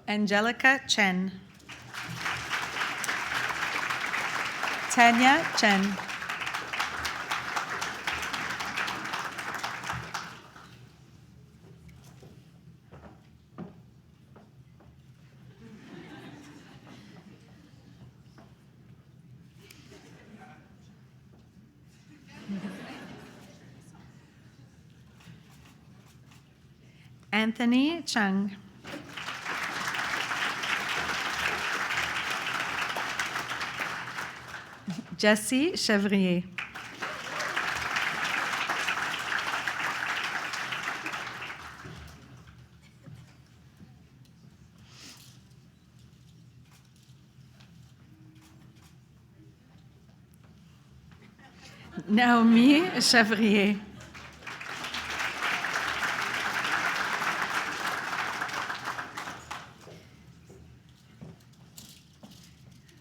Angelica Chen. Tanya Chen. Anthony Chung. Jessie Chevrier. Naomi Chevrier.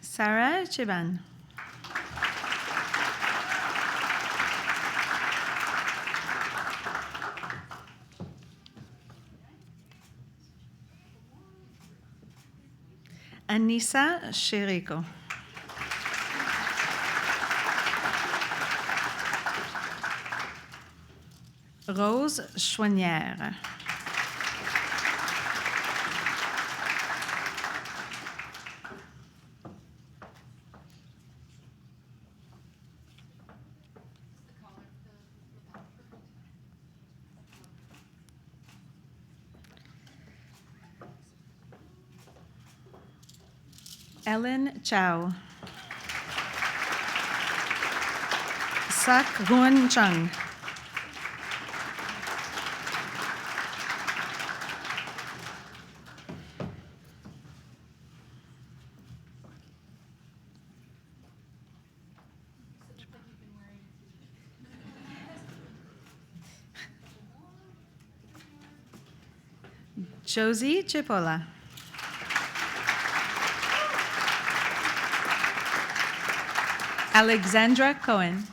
Sarah Chiban. Anissa Chirico. Rose Chouanière. Ellen Chow. Sak Huan Chung. Josie Chipola. Alexandra Cohen.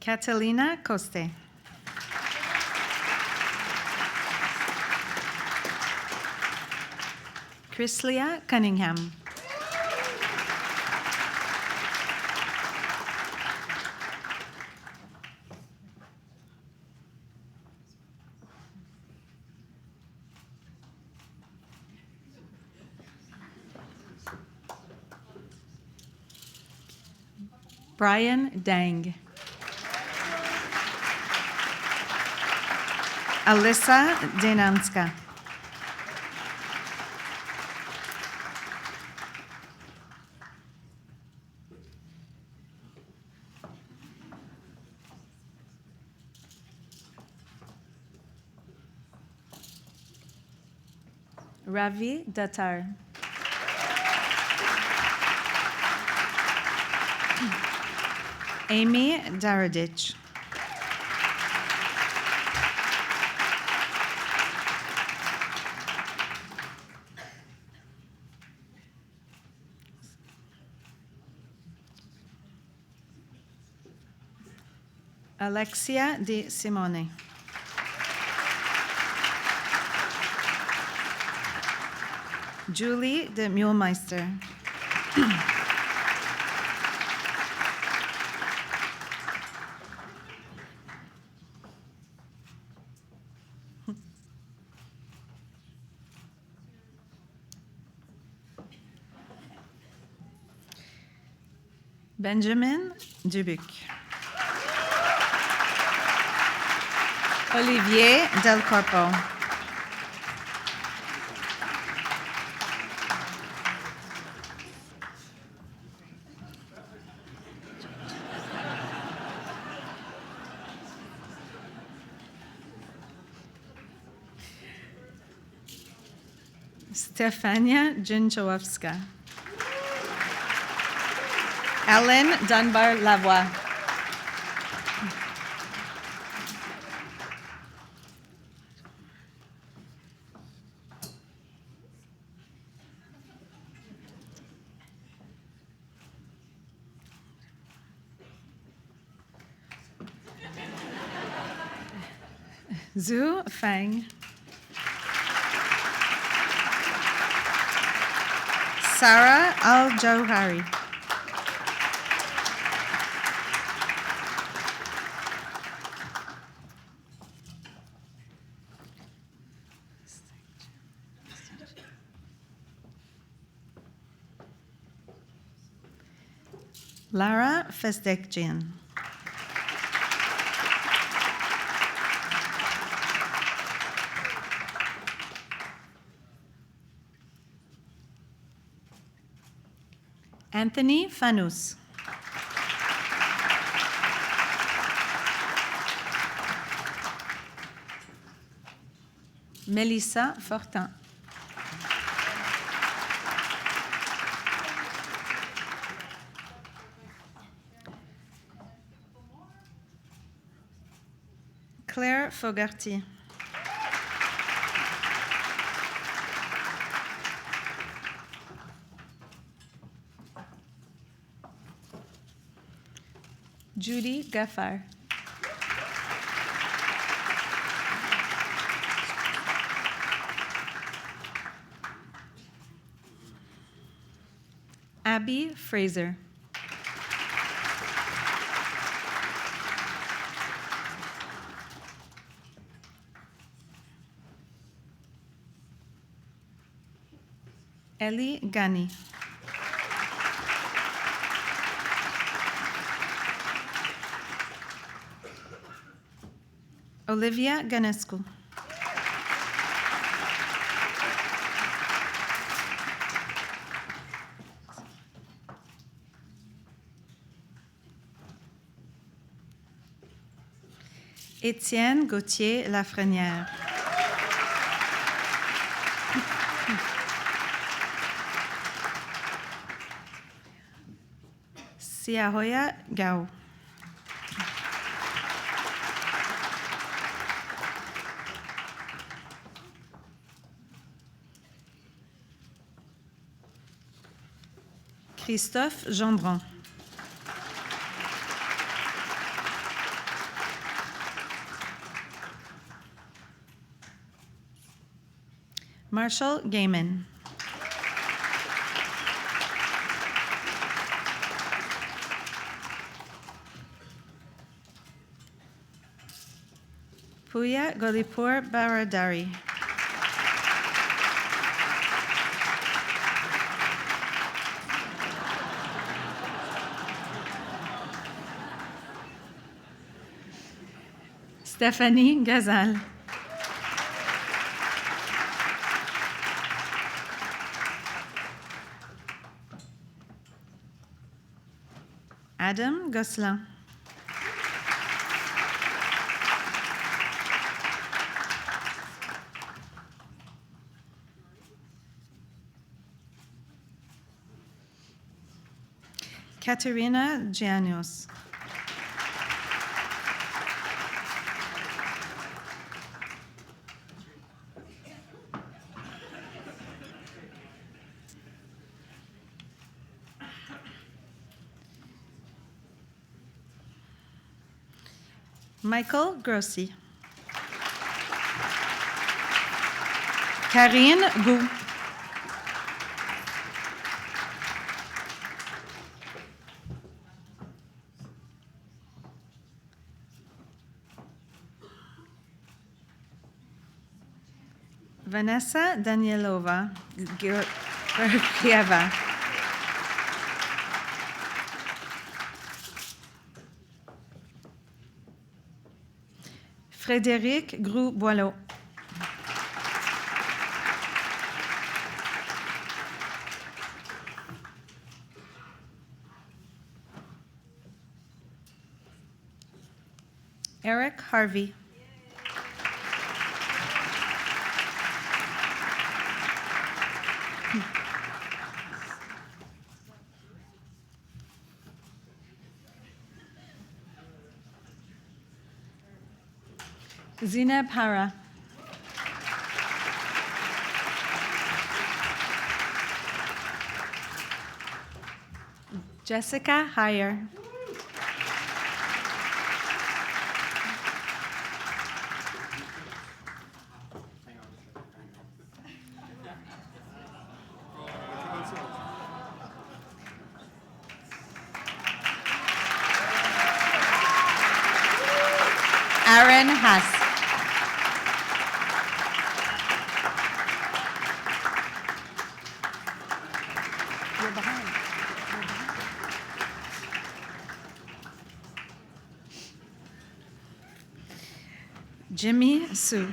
Catalina Coste. Chrislia Cunningham. Brian Dang. Alyssa Denanska. Ravi Datar. Amy Daradich. Alexia Di Simone. Julie de Muhlmeister. Benjamin Dubuc. Olivier Del Corpo. Stefania Dzięciołowska. Ellen Dunbar-Lavoie. Zhu Feng. Sarah Al-Jauhari. Lara Festekjian. Anthony Fanous. Melissa Fortin. Claire Fogarty. Judy Gaffar. Abby Fraser. Ellie Gani. Olivia Ganescu. Étienne Gauthier Lafrenière. Siahoya Gao. Christophe Gendron. Marshall Gaiman. Puya Golipur Baradari. Stephanie Gazal. Adam Gosselin. Katerina Giannios. Michael Grossi. Karine Gou. Vanessa Danielova Georgieva. Frédéric Groux-Boileau. Eric Harvey. Zineb Hara. Jessica Heyer. Aaron Hess. You're behind. Jimmy Sue.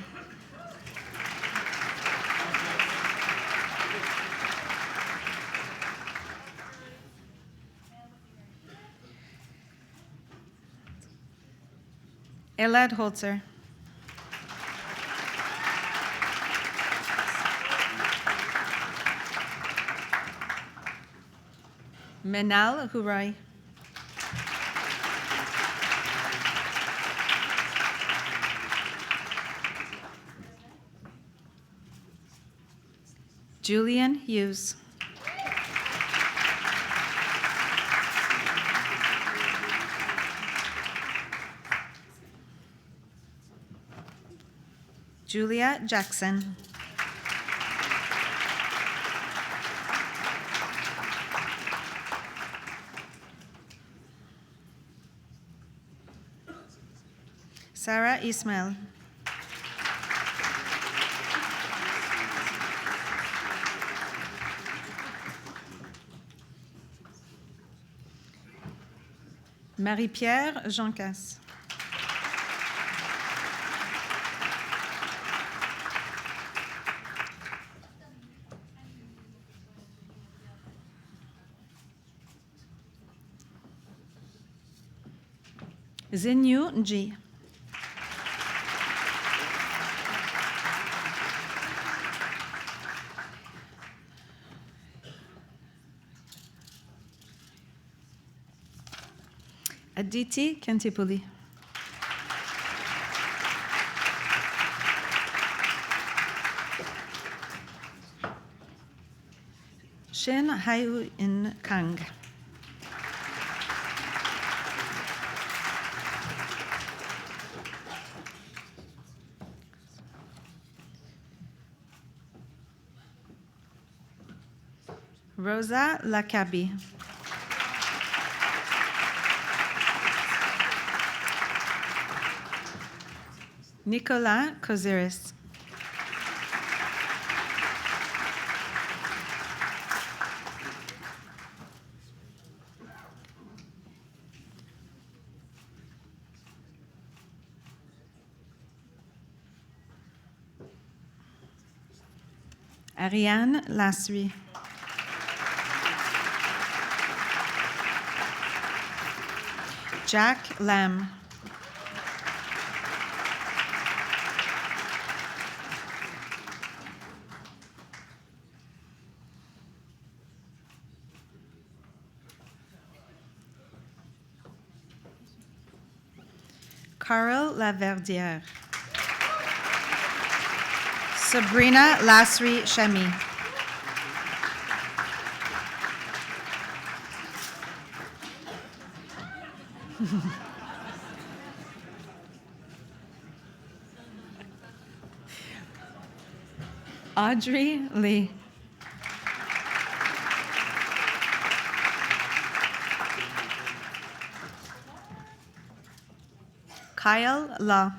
Elad Holzer. Menal Hurai. Julian Hughes. Julia Jackson. Sarah Ismail. Marie-Pierre Jeancas. Zinyu Nji. Aditi Kantipuli. Shin Hayu In Kang. Rosa Lakabi. Nicolas Koziris. Ariane Lasry. Jack Lam. Carl Laverdière. Sabrina Lasry Shemi. Audrey Lee. Kyle Law.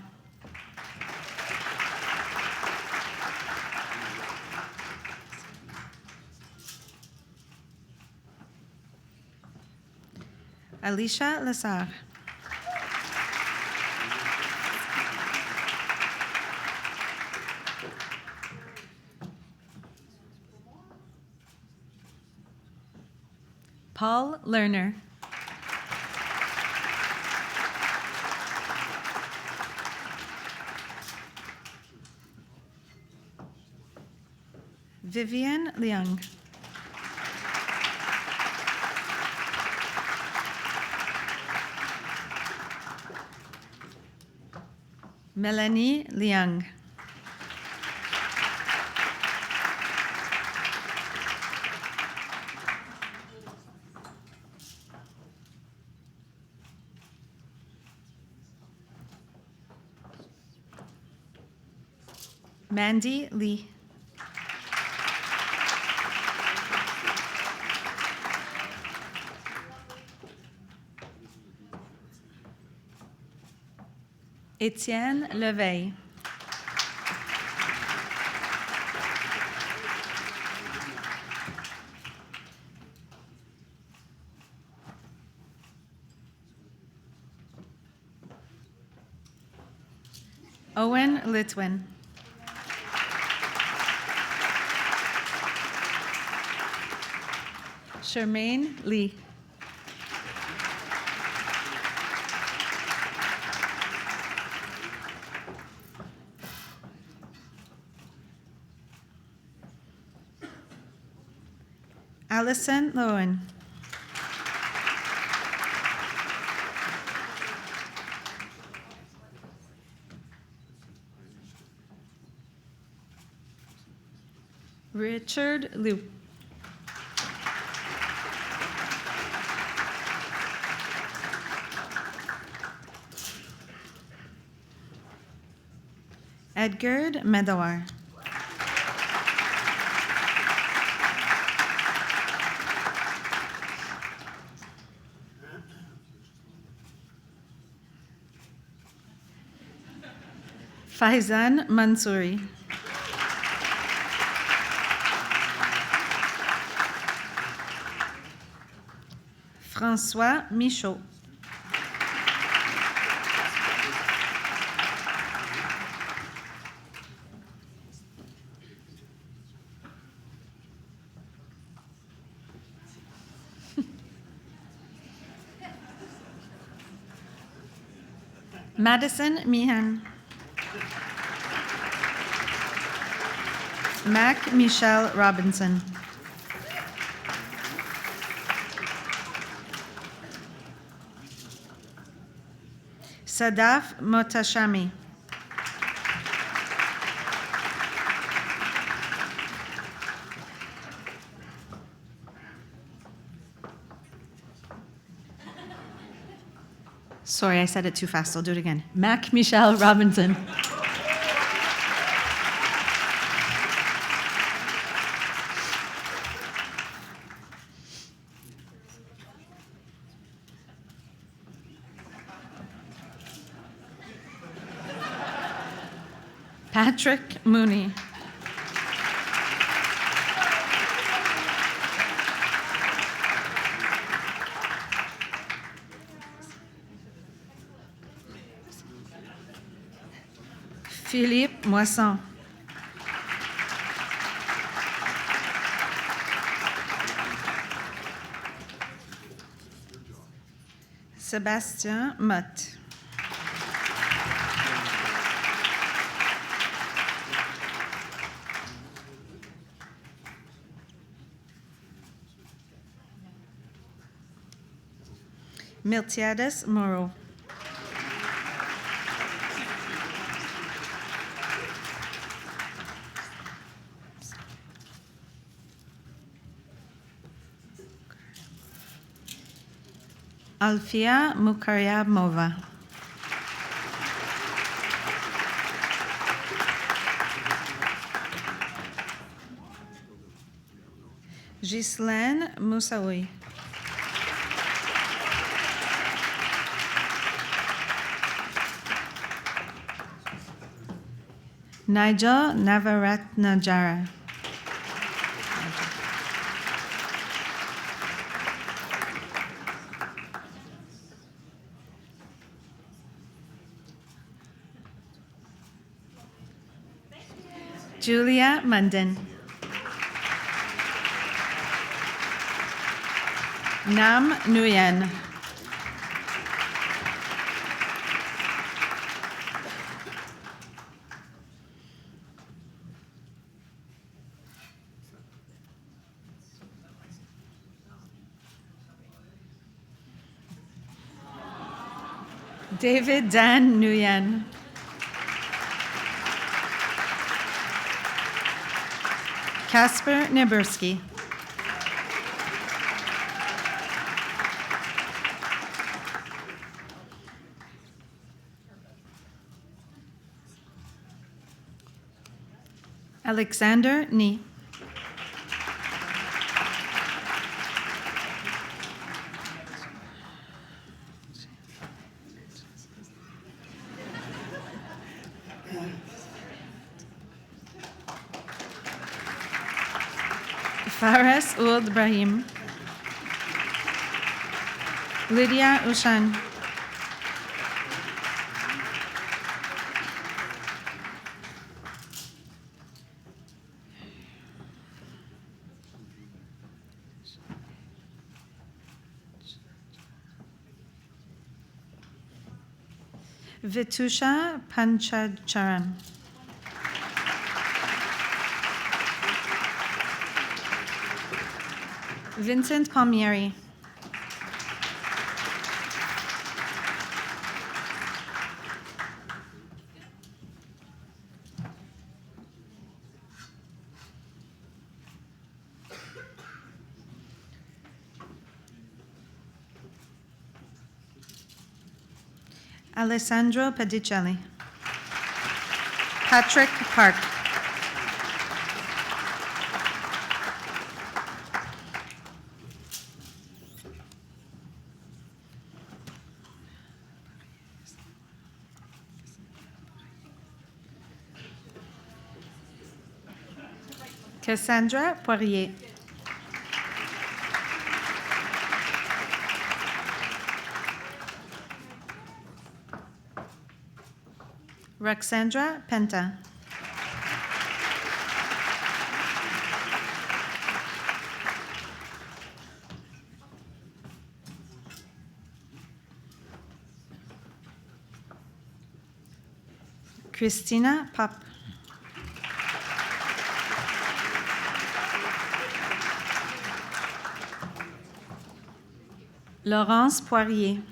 Alicia Lassar. Paul Lerner. Vivian Leung. Melanie Leung. Mandy Lee. Étienne Leveille. Owen Litwin. Charmaine Lee. Allison Lowen. Richard Liu. Edgard Medawar. Faizan Mansouri. François Michaud. Madison Meehan. Mac Michelle Robinson. Sadaf Motashami. Sorry, I said it too fast. I'll do it again. Mac Michelle Robinson. Patrick Mooney. Philippe Moisson. Sébastien Mott. Miltiades Moreau. Alfia Mukaryamova. Ghislaine Moussaoui. Nigel Navaratnajara. Julia Munden. Nam Nguyen. David Dan Nguyen. Kasper Neberski. Alexander Ni. Fares Ould Brahim. Lydia Ushan. Vitusha Panchacharan. Vincent Palmieri. Alessandro Pedicelli. Patrick Park. Cassandra Poirier. Roxandra Penta. Christina Pop. Laurence Poirier.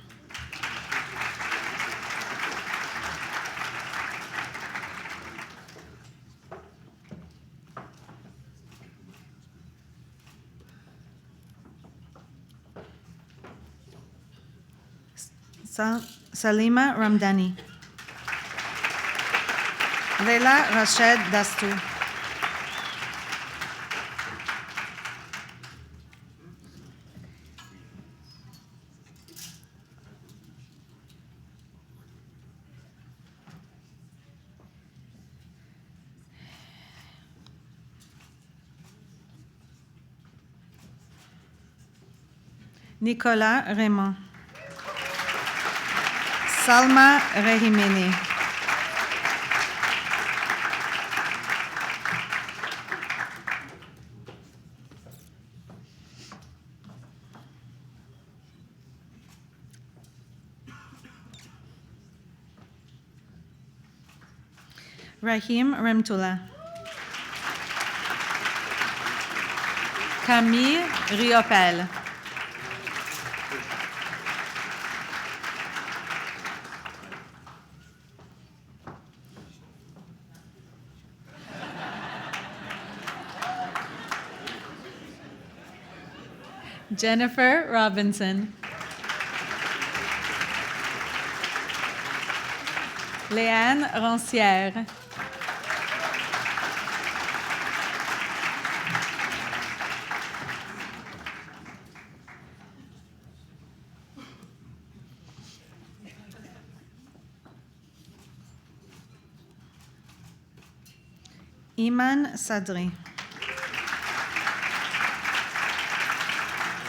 Salima Ramdani. Leila Rashid Dastu. Nicolas Raymond. Salma Rehimini. Rahim Remtula. Camille Riopel. Jennifer Robinson. Léane Rancière. Iman Sadri.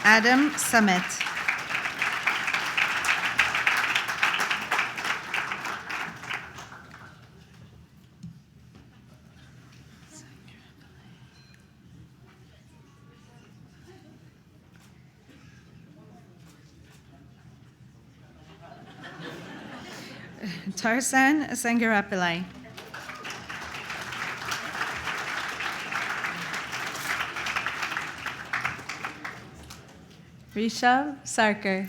Adam Samet. Tarsan Sangarapillai. Rishabh Sarkar.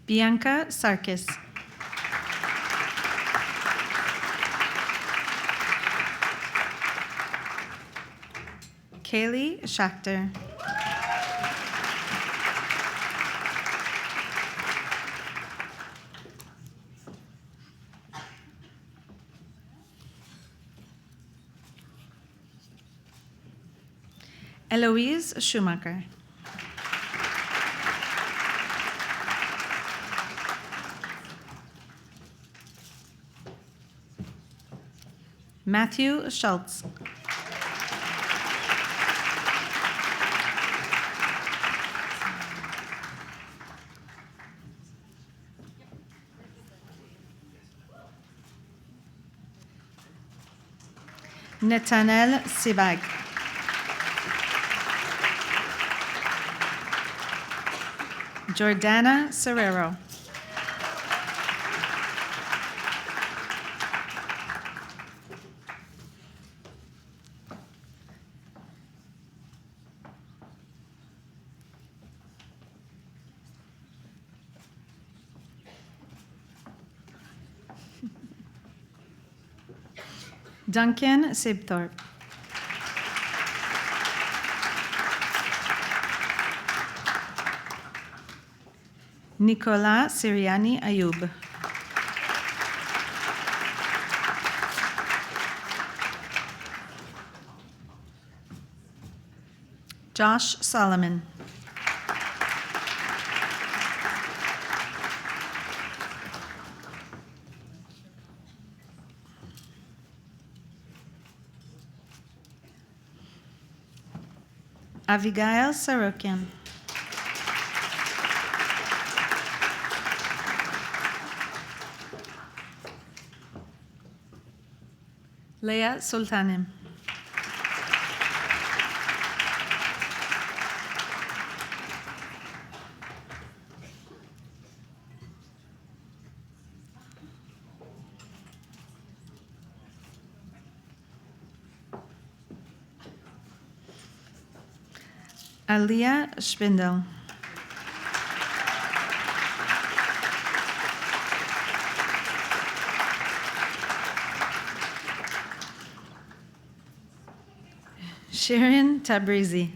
Bianca Sarkis. Kaylee Schachter. Eloise Schumacher. Matthew Schultz. Netanel Sibag. Jordana Serrero. Duncan Sibthorpe. Nicolas Siriani Ayub. Josh Solomon. Abigail Sarokian. Leah Sultanim. Aliyah Spindel. Sharon Tabrizi.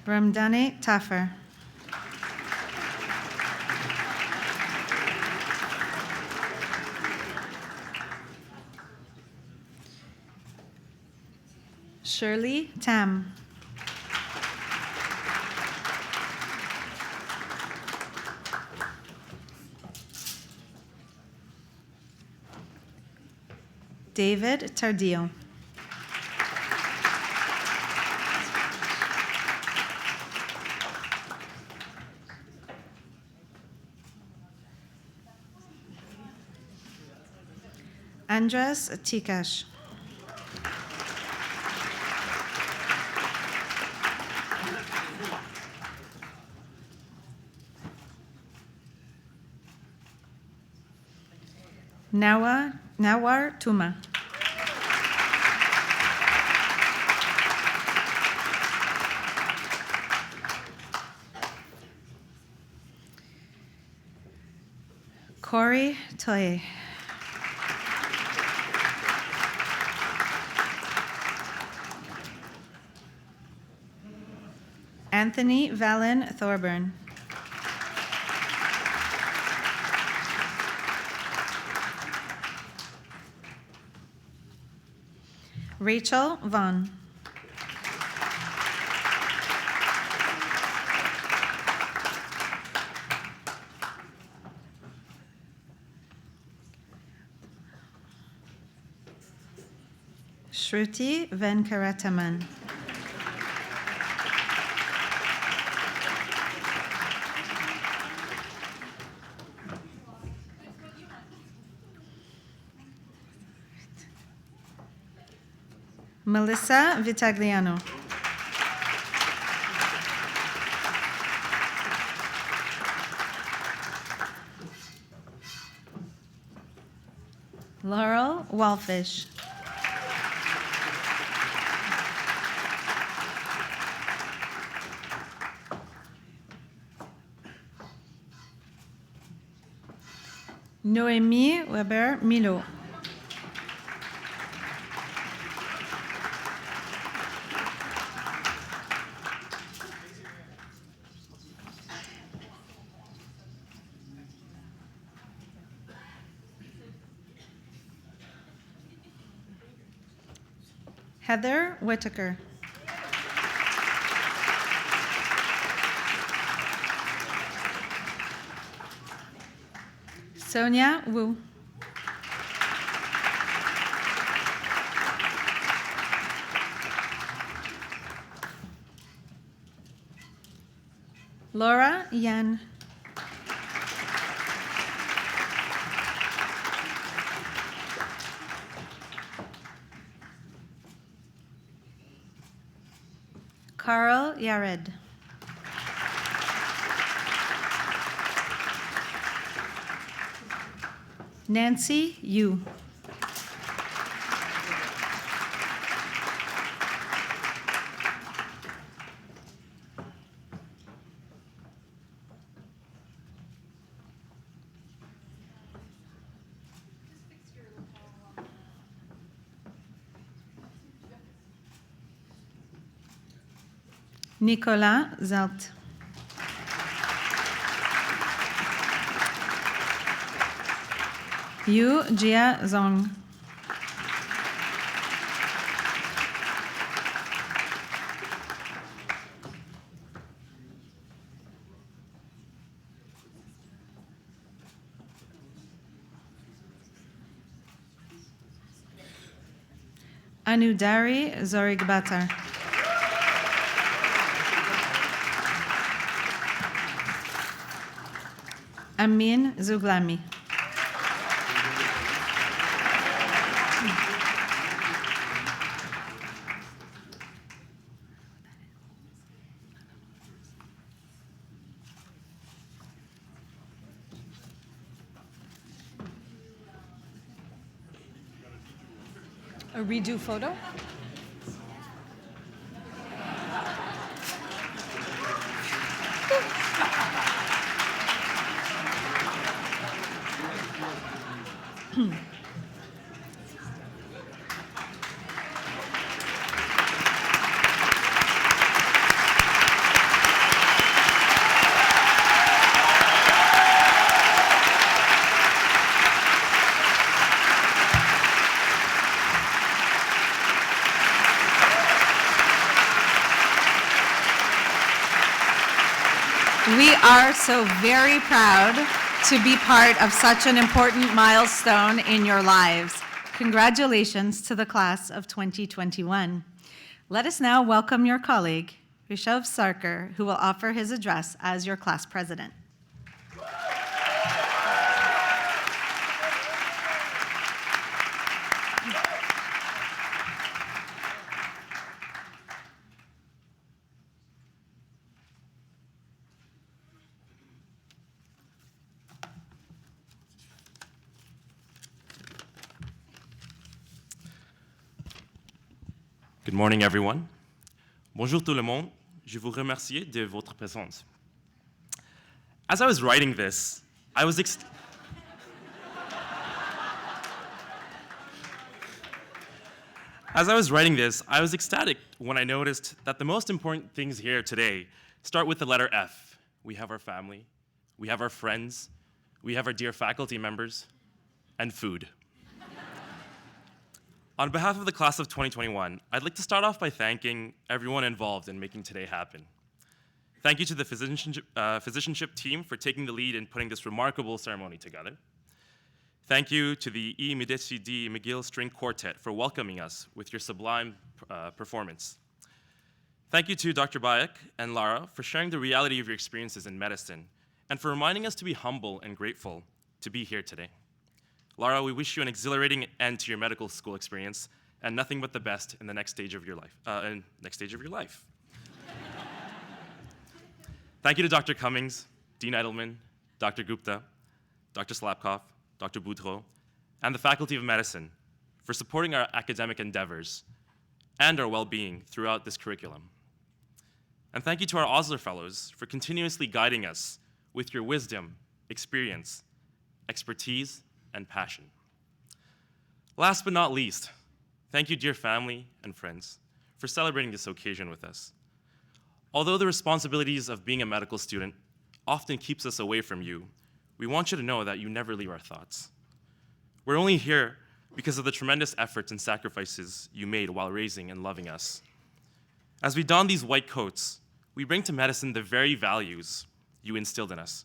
Ramdane Taffer. Shirley Tam. David Tardillo. Andres Tikash. Nawar Tuma. Corey Toye. Anthony Valen Thorburn. Rachel Vaughn. Shruti Venkarataman. Melissa Vitagliano. Laurel Wallfish. Noémie Weber-Milo. Heather Whitaker. Sonia Wu. Laura Yan. Carl Yared. Nancy Yu. Nicolas Zelt. Yu Jia Zong. Anudari Zorigbatar. Amin Zuglami. A redo photo? We are so very proud to be part of such an important milestone in your lives. Congratulations to the class of 2021. Let us now welcome your colleague, Rishav Sarkar, who will offer his address as your class president. Good morning, everyone. Bonjour tout le monde. Je vous remercie de votre présence. As I was writing this, I was ecstatic when I noticed that the most important things here today start with the letter F. We have our family, we have our friends, we have our dear faculty members, and food. On behalf of the class of 2021, I'd like to start off by thanking everyone involved in making today happen. Thank you to the physicianship team for taking the lead in putting this remarkable ceremony together. Thank you to the E. Medici D. McGill String Quartet for welcoming us with your sublime performance. Thank you to Dr. Bayek and Lara for sharing the reality of your experiences in medicine and for reminding us to be humble and grateful to be here today. Lara, we wish you an exhilarating end to your medical school experience and nothing but the best in the next stage of your life. Thank you to Dr. Cummings, Dean Edelman, Dr. Gupta, Dr. Slapkoff, Dr. Boudreau, and the Faculty of Medicine for supporting our academic endeavors and our well-being throughout this curriculum. And thank you to our Osler Fellows for continuously guiding us with your wisdom, experience, expertise, and passion. Last but not least, thank you, dear family and friends, for celebrating this occasion with us. Although the responsibilities of being a medical student often keeps us away from you, we want you to know that you never leave our thoughts. We're only here because of the tremendous efforts and sacrifices you made while raising and loving us. As we don these white coats, we bring to medicine the very values you instilled in us,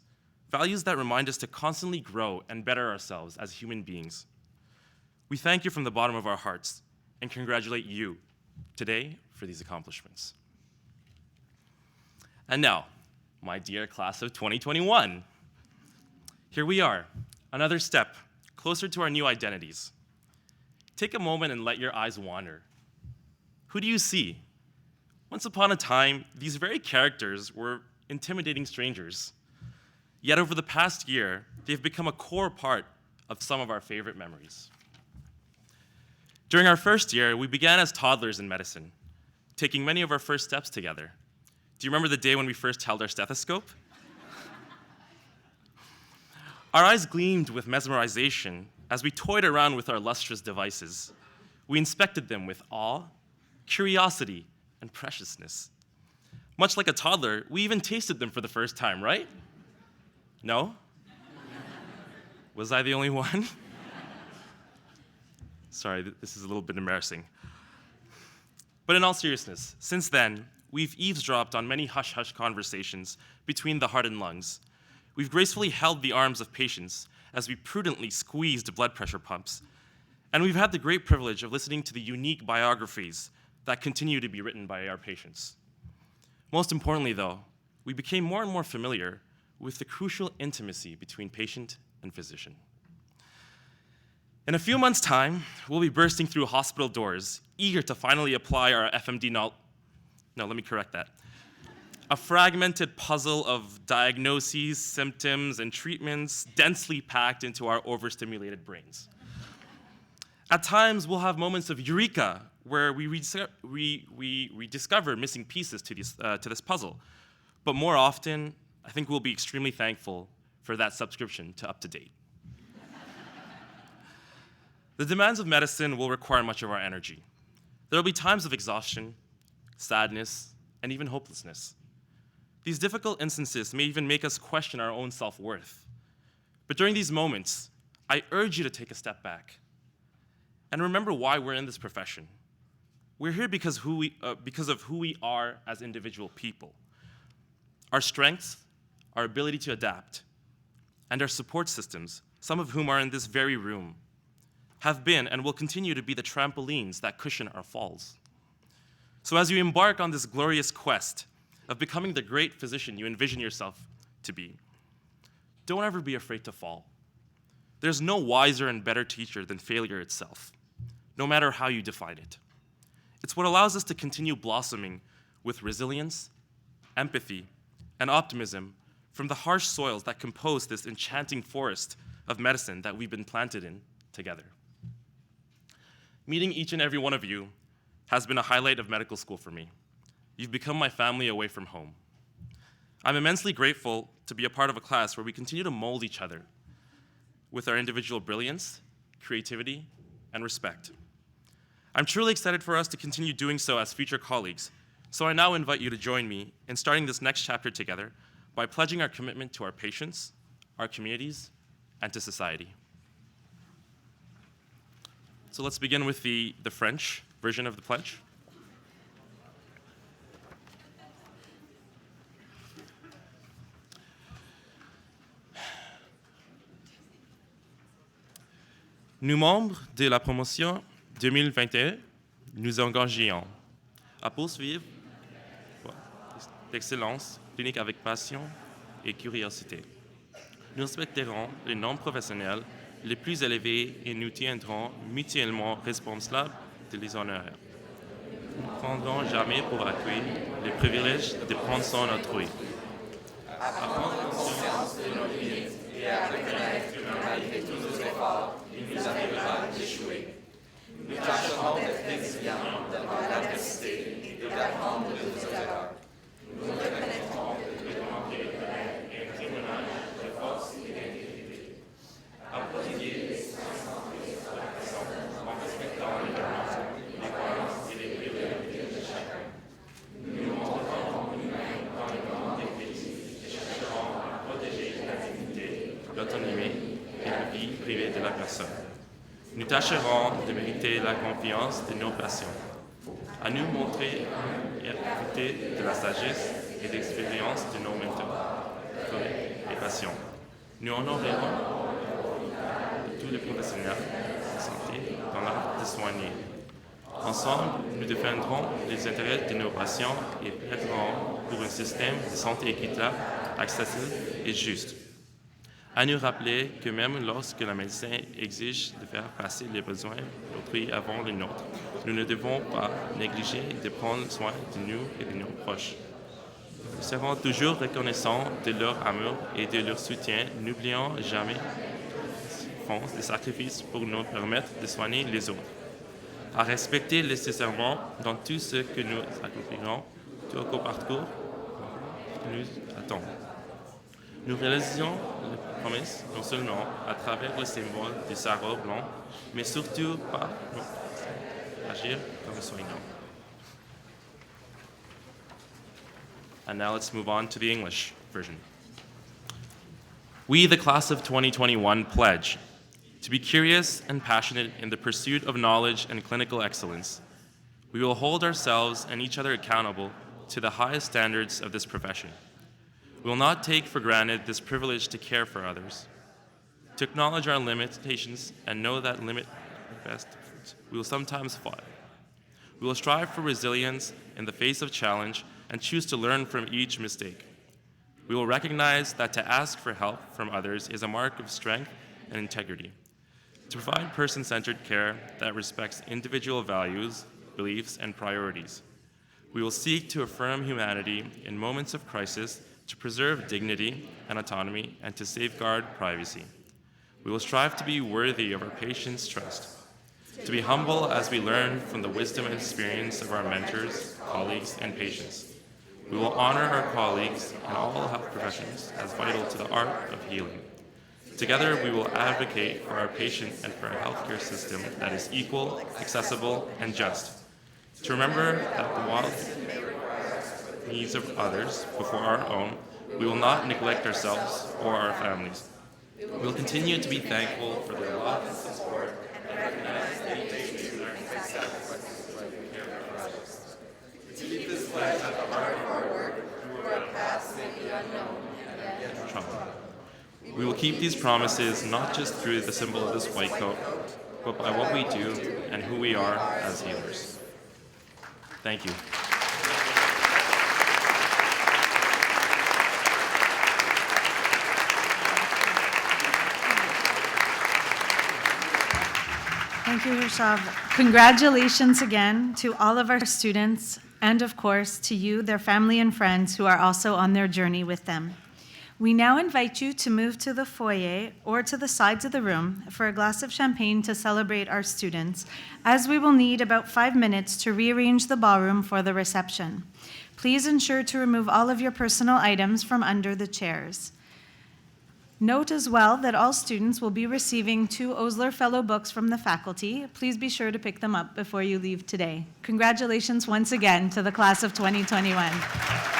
values that remind us to constantly grow and better ourselves as human beings. We thank you from the bottom of our hearts and congratulate you today for these accomplishments. And now, my dear class of 2021, here we are, another step closer to our new identities. Take a moment and let your eyes wander. Who do you see? Once upon a time, these very characters were intimidating strangers. Yet over the past year, they've become a core part of some of our favorite memories. During our first year, we began as toddlers in medicine, taking many of our first steps together. Do you remember the day when we first held our stethoscope? Our eyes gleamed with mesmerization as we toyed around with our lustrous devices. We inspected them with awe, curiosity, and preciousness. Much like a toddler, we even tasted them for the first time, right? No? Was I the only one? Sorry, this is a little bit embarrassing. But in all seriousness, since then, we've eavesdropped on many hush-hush conversations between the heart and lungs. We've gracefully held the arms of patients as we prudently squeezed blood pressure pumps. And we've had the great privilege of listening to the unique biographies that continue to be written by our patients. Most importantly, though, we became more and more familiar with the crucial intimacy between patient and physician. In a few months' time, we'll be bursting through hospital doors, eager to finally apply our FMD knowledge. No, let me correct that. A fragmented puzzle of diagnoses, symptoms, and treatments densely packed into our overstimulated brains. At times, we'll have moments of eureka where we discover missing pieces to this puzzle. But more often, I think we'll be extremely thankful for that subscription to UpToDate. The demands of medicine will require much of our energy. There will be times of exhaustion, sadness, and even hopelessness. These difficult instances may even make us question our own self-worth. But during these moments, I urge you to take a step back and remember why we're in this profession. We're here because of who we are as individual people. Our strengths, our ability to adapt, and our support systems, some of whom are in this very room, have been and will continue to be the trampolines that cushion our falls. So as you embark on this glorious quest of becoming the great physician you envision yourself to be, don't ever be afraid to fall. There's no wiser and better teacher than failure itself, no matter how you define it. It's what allows us to continue blossoming with resilience, empathy, and optimism from the harsh soils that compose this enchanting forest of medicine that we've been planted in together. Meeting each and every one of you has been a highlight of medical school for me. You've become my family away from home. I'm immensely grateful to be a part of a class where we continue to mold each other with our individual brilliance, creativity, and respect. I'm truly excited for us to continue doing so as future colleagues, so I now invite you to join me in starting this next chapter together by pledging our commitment to our patients, our communities, and to society. So let's begin with the French version of the pledge. Nous, membres de la promotion 2021, nous engageons à poursuivre l'excellence clinique avec passion et curiosité. Nous respecterons les normes professionnelles les plus élevées et nous tiendrons mutuellement responsables de les honorer. Nous ne prendrons jamais pour acquis le privilège de prendre soin d'autrui. À prendre conscience de nos limites et à reconnaître que malgré tous nos efforts, il nous arrive vie privée de la personne. Nous tâcherons de mériter la confiance de nos patients, à nous montrer et profiter de la sagesse et de l'expérience de nos mentors, collègues et patients. Nous honorerons tous les professionnels de santé dans l'art de soigner. Ensemble, nous défendrons les intérêts de nos patients et plaiderons pour un système de santé équitable, accessible et juste. À nous rappeler que même lorsque la médecine exige de faire passer les besoins d'autrui avant les nôtres, nous ne devons pas négliger de prendre soin de nous et de nos proches. Nous serons toujours reconnaissants de leur amour et de leur soutien, n'oublions jamais qu'ils font des sacrifices pour nous permettre de soigner les autres. À respecter les serments dans tout ce que nous accomplirons, tout au parcours que nous attendons. Nous réalisons les promesses non seulement à travers le symbole du sarrau blanc, mais surtout par agir comme soignants. And now let's move on to the English version. We, the class of 2021, pledge to be curious and passionate in the pursuit of knowledge and clinical excellence. We will hold ourselves and each other accountable to the highest standards of this profession. We will not take for granted this privilege to care for others, to acknowledge our limitations and know that limit best we will sometimes fall. We will strive for resilience in the face of challenge and choose to learn from each mistake. We will recognize that to ask for help from others is a mark of strength and integrity. To provide person-centered care that respects individual values, beliefs, and priorities. We will seek to affirm humanity in moments of crisis, to preserve dignity and autonomy, and to safeguard privacy. We will strive to be worthy of our patients' trust, to be humble as we learn from the wisdom and experience of our mentors, colleagues, and patients. We will honor our colleagues and all health professions as vital to the art of healing. Together, we will advocate for our patients and for a healthcare system that is equal, accessible, and just. To remember that while needs of others before our own, we will not neglect ourselves or our families. We will continue to be thankful for their love and support and recognize the patients and our sacrifices to care for others. To keep this pledge at the heart of our work through our paths may be unknown and yet troubled. We will keep these promises not just through the symbol of this white coat, but by what we do and who we are as healers. Thank you. Thank you, Rishabh. Congratulations again to all of our students, and of course to you, their family and friends who are also on their journey with them. We now invite you to move to the foyer or to the sides of the room for a glass of champagne to celebrate our students, as we will need about 5 minutes to rearrange the ballroom for the reception. Please ensure to remove all of your personal items from under the chairs. Note as well that all students will be receiving 2 Osler Fellow books from the faculty. Please be sure to pick them up before you leave today. Congratulations once again to the class of 2021.